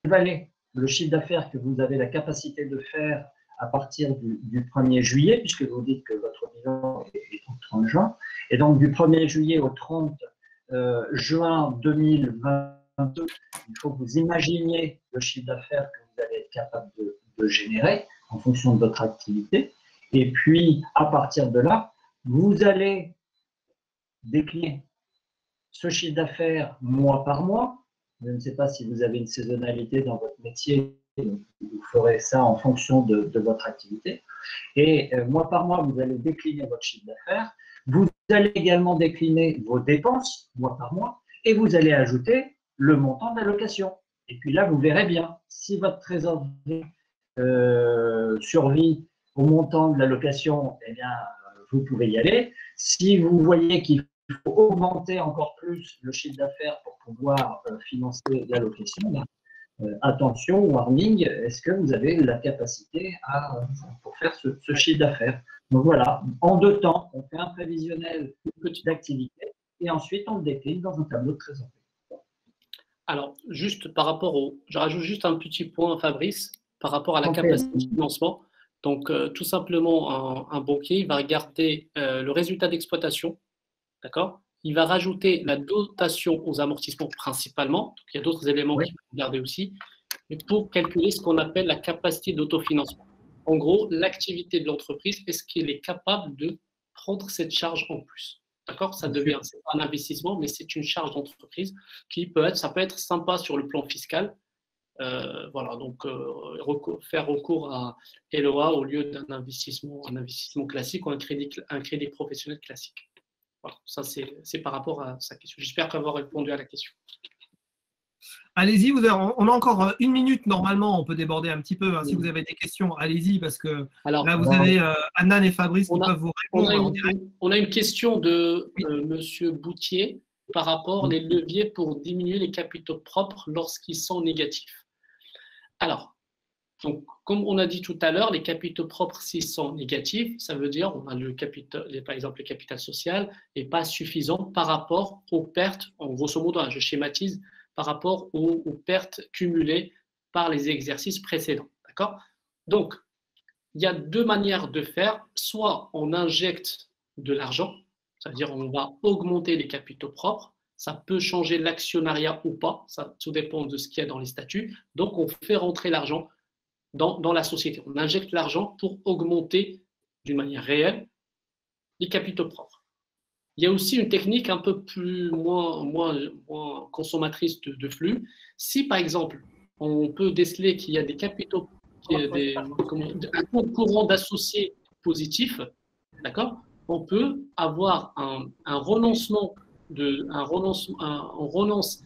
évaluer le chiffre d'affaires que vous avez la capacité de faire à partir du 1er juillet, puisque vous dites que votre bilan est au 30 juin. Et donc, du 1er juillet au 30 juin 2022, il faut que vous imaginiez le chiffre d'affaires que vous allez être capable de générer en fonction de votre activité. Et puis, à partir de là, vous allez décliner ce chiffre d'affaires mois par mois. Je ne sais pas si vous avez une saisonnalité dans votre métier, vous ferez ça en fonction de votre activité. Et mois par mois, vous allez décliner votre chiffre d'affaires. Vous allez également décliner vos dépenses mois par mois et vous allez ajouter le montant de la location. Et puis là, vous verrez bien si votre trésorerie survit au montant de la location, eh bien, vous pouvez y aller. Si vous voyez qu'il faut augmenter encore plus le chiffre d'affaires pour pouvoir financer la location, attention, warning, est-ce que vous avez la capacité pour faire ce chiffre d'affaires? Donc voilà, en 2 temps, on fait un prévisionnel d'activité et ensuite on le décline dans un tableau de trésorerie. Alors, juste par rapport je rajoute juste un petit point, Fabrice, par rapport à la capacité de financement. Donc, tout simplement, un banquier, il va regarder le résultat d'exploitation, d'accord? Il va rajouter la dotation aux amortissements principalement. Donc, il y a d'autres éléments qu'il faut regarder aussi, mais pour calculer ce qu'on appelle la capacité d'autofinancement. En gros, l'activité de l'entreprise, est-ce qu'elle est capable de prendre cette charge en plus? D'accord? Ça devient, c'est pas un investissement, mais c'est une charge d'entreprise qui ça peut être sympa sur le plan fiscal. Voilà, donc faire recours à LOA au lieu d'un investissement classique ou un crédit professionnel classique. Voilà, ça c'est par rapport à sa question. J'espère avoir répondu à la question. Allez-y, on a encore 1 minute normalement, on peut déborder un petit peu. Hein. Si vous avez des questions, allez-y, parce que Alors, là, vous avez Annan et Fabrice qui on a- peuvent vous répondre en direct. on a une question de Oui. Monsieur Boutier par rapport aux leviers pour diminuer les capitaux propres lorsqu'ils sont négatifs. Alors, donc, comme on a dit tout à l'heure, les capitaux propres, s'ils sont négatifs, ça veut dire on a le capital, par exemple, le capital social n'est pas suffisant par rapport aux pertes, en grosso modo, je schématise, par rapport aux pertes cumulées par les exercices précédents. D'accord? Donc, il y a deux manières de faire. Soit on injecte de l'argent, c'est-à-dire on va augmenter les capitaux propres. Ça peut changer l'actionnariat ou pas, ça tout dépend de ce qu'il y a dans les statuts. Donc, on fait rentrer l'argent dans la société. On injecte l'argent pour augmenter d'une manière réelle les capitaux propres. Il y a aussi une technique un peu moins consommatrice de flux. Si, par exemple, on peut déceler qu'il y a des capitaux, un compte courant d'associés positif, d'accord, on peut avoir un renoncement on renonce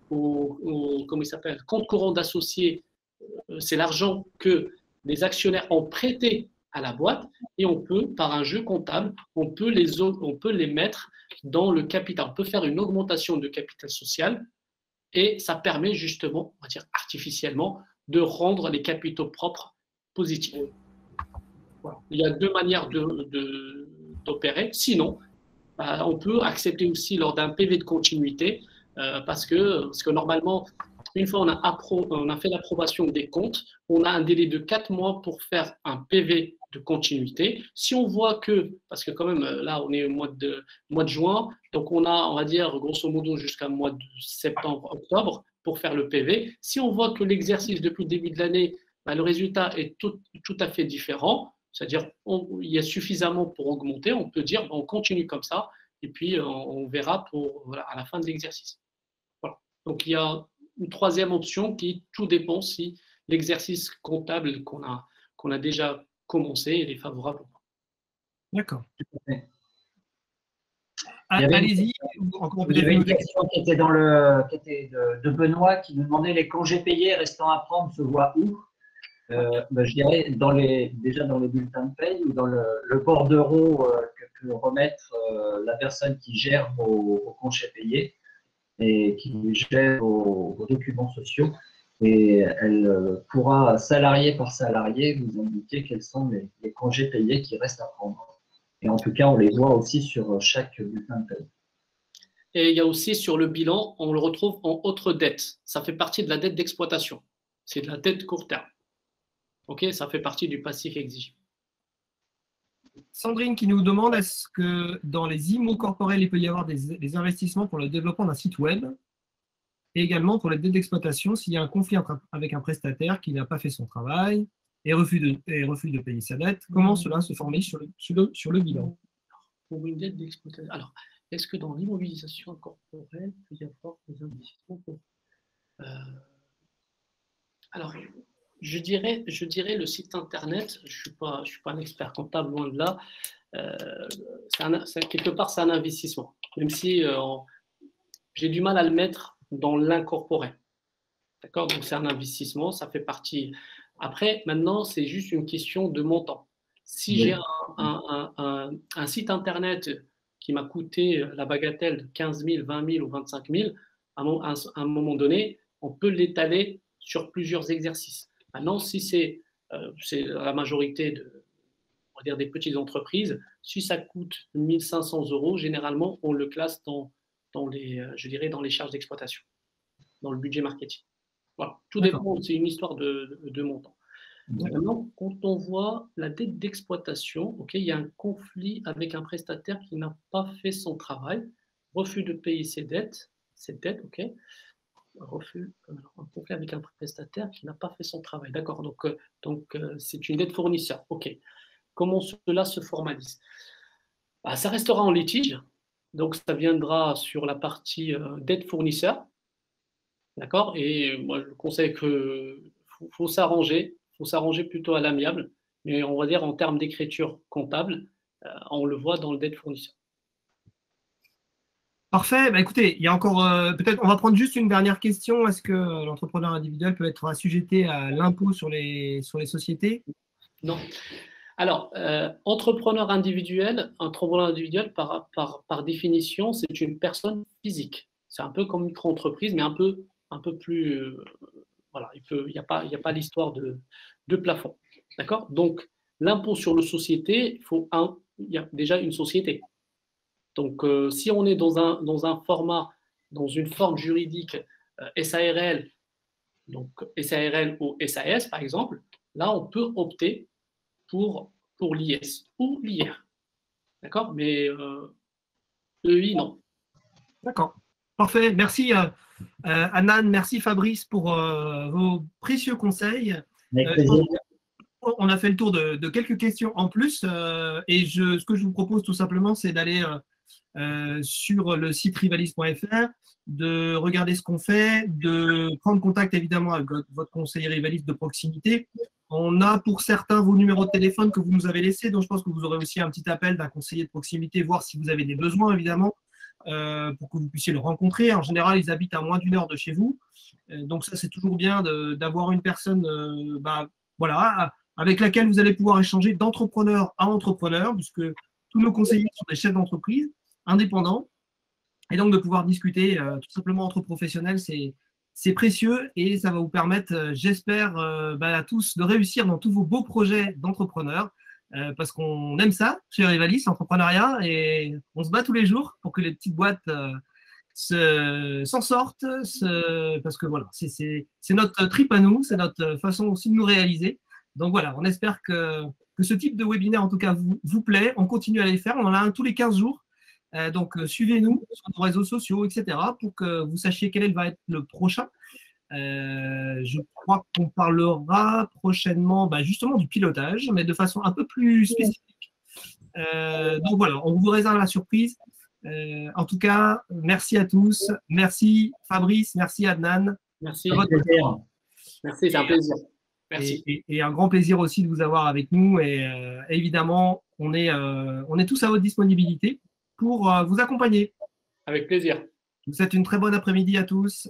comment il s'appelle, compte courant d'associés. C'est l'argent que les actionnaires ont prêté à la boîte et on peut, par un jeu comptable, on peut les mettre dans le capital. On peut faire une augmentation de capital social et ça permet justement, on va dire artificiellement, de rendre les capitaux propres positifs. Voilà. Il y a deux manières d'opérer. Sinon, on peut accepter aussi lors d'un PV de continuité parce que normalement, une fois on a fait l'approbation des comptes, on a un délai de 4 mois pour faire un PV de continuité. Si on voit que, parce que quand même là on est au mois de juin, donc on va dire grosso modo jusqu'à mois de septembre, octobre pour faire le PV. Si on voit que l'exercice depuis le début de l'année, le résultat est tout à fait différent, c'est-à-dire il y a suffisamment pour augmenter, on peut dire on continue comme ça et puis on verra à la fin de l'exercice. Voilà. Donc il y a une troisième option qui tout dépend si l'exercice comptable qu'on a déjà commencé est favorable ou pas. D'accord. Allez-y. Il y avait une question qui était, de Benoît qui nous demandait les congés payés restant à prendre se voient où. Je dirais déjà dans les bulletins de paye ou dans le bordereau que peut remettre la personne qui gère vos congés payés et qui gère vos documents sociaux. Et elle pourra, salarié par salarié, vous indiquer quels sont les congés payés qui restent à prendre. Et en tout cas, on les voit aussi sur chaque bulletin de paye. Et il y a aussi sur le bilan, on le retrouve en autre dette. Ça fait partie de la dette d'exploitation. C'est de la dette court terme. Ok, ça fait partie du passif exigible. Sandrine qui nous demande, est-ce que dans les IMO corporels, il peut y avoir des investissements pour le développement d'un site web et également pour la dette d'exploitation s'il y a un conflit avec un prestataire qui n'a pas fait son travail et refuse de payer sa dette. Comment cela se forme sur le bilan? Pour une dette d'exploitation. Alors, est-ce que dans l'immobilisation corporelle, il peut y avoir des investissements Alors, je dirais le site internet, je ne suis pas un expert comptable, loin de là. Quelque part, c'est un investissement, même si j'ai du mal à le mettre dans l'incorporel. D'accord? Donc, c'est un investissement, ça fait partie. Après, maintenant, c'est juste une question de montant. Si j'ai un site internet qui m'a coûté la bagatelle de 15 000, 20 000 ou 25 000, à un moment donné, on peut l'étaler sur plusieurs exercices. Maintenant, si c'est la majorité on va dire des petites entreprises, si ça coûte 1 500 €, généralement, on le classe dans les charges d'exploitation, dans le budget marketing. Voilà. Tout dépend, c'est une histoire de montant. Maintenant, quand on voit la dette d'exploitation, il y a un conflit avec un prestataire qui n'a pas fait son travail, refus de payer ses dettes, ok. Un conflit avec un prestataire qui n'a pas fait son travail. D'accord, donc c'est une dette fournisseur. Ok. Comment cela se formalise? Ça restera en litige, donc ça viendra sur la partie dette fournisseur. D'accord. Et moi, je conseille qu'il faut s'arranger plutôt à l'amiable, mais on va dire en termes d'écriture comptable, on le voit dans le dette fournisseur. Parfait. Bah, écoutez, il y a encore peut-être, on va prendre juste une dernière question. Est-ce que l'entrepreneur individuel peut être assujetti à l'impôt sur les sociétés? Non. Alors, entrepreneur individuel par définition, c'est une personne physique. C'est un peu comme une micro-entreprise, mais un peu plus. Voilà, il y a pas l'histoire de plafond. D'accord? Donc, l'impôt sur les sociétés, il y a déjà une société. Donc, si on est dans un format, dans une forme juridique SARL, donc SARL ou SAS par exemple, là, on peut opter pour l'IS ou l'IR. D'accord? Mais EI, non. D'accord. Parfait. Merci Anan, merci Fabrice pour vos précieux conseils. Avec plaisir. On a fait le tour de quelques questions en plus et ce que je vous propose tout simplement, c'est d'aller sur le site rivalis.fr, de regarder ce qu'on fait, de prendre contact évidemment avec votre conseiller Rivalis de proximité. On a pour certains vos numéros de téléphone que vous nous avez laissés, donc je pense que vous aurez aussi un petit appel d'un conseiller de proximité, voir si vous avez des besoins évidemment, pour que vous puissiez le rencontrer. En général, ils habitent à moins d'une heure de chez vous, donc ça c'est toujours bien d'avoir une personne voilà, avec laquelle vous allez pouvoir échanger d'entrepreneur à entrepreneur, puisque tous nos conseillers sont des chefs d'entreprise indépendants. Et donc, de pouvoir discuter tout simplement entre professionnels, c'est précieux et ça va vous permettre, j'espère, à tous de réussir dans tous vos beaux projets d'entrepreneurs parce qu'on aime ça chez Rivalis, l'entrepreneuriat, et on se bat tous les jours pour que les petites boîtes s'en sortent, parce que voilà, c'est notre trip à nous, c'est notre façon aussi de nous réaliser. Donc voilà, on espère que ce type de webinaire, en tout cas, vous plaît. On continue à les faire. On en a un tous les 15 jours. Donc, suivez-nous sur nos réseaux sociaux, etc., pour que vous sachiez quel va être le prochain. Je crois qu'on parlera prochainement justement du pilotage, mais de façon un peu plus spécifique. Donc voilà, on vous réserve la surprise. En tout cas, merci à tous. Merci Fabrice, merci Adnan. Merci. Merci, c'est un plaisir. Merci. Et un grand plaisir aussi de vous avoir avec nous. Et évidemment, on est tous à votre disponibilité pour vous accompagner. Avec plaisir. Je vous souhaite une très bonne après-midi à tous.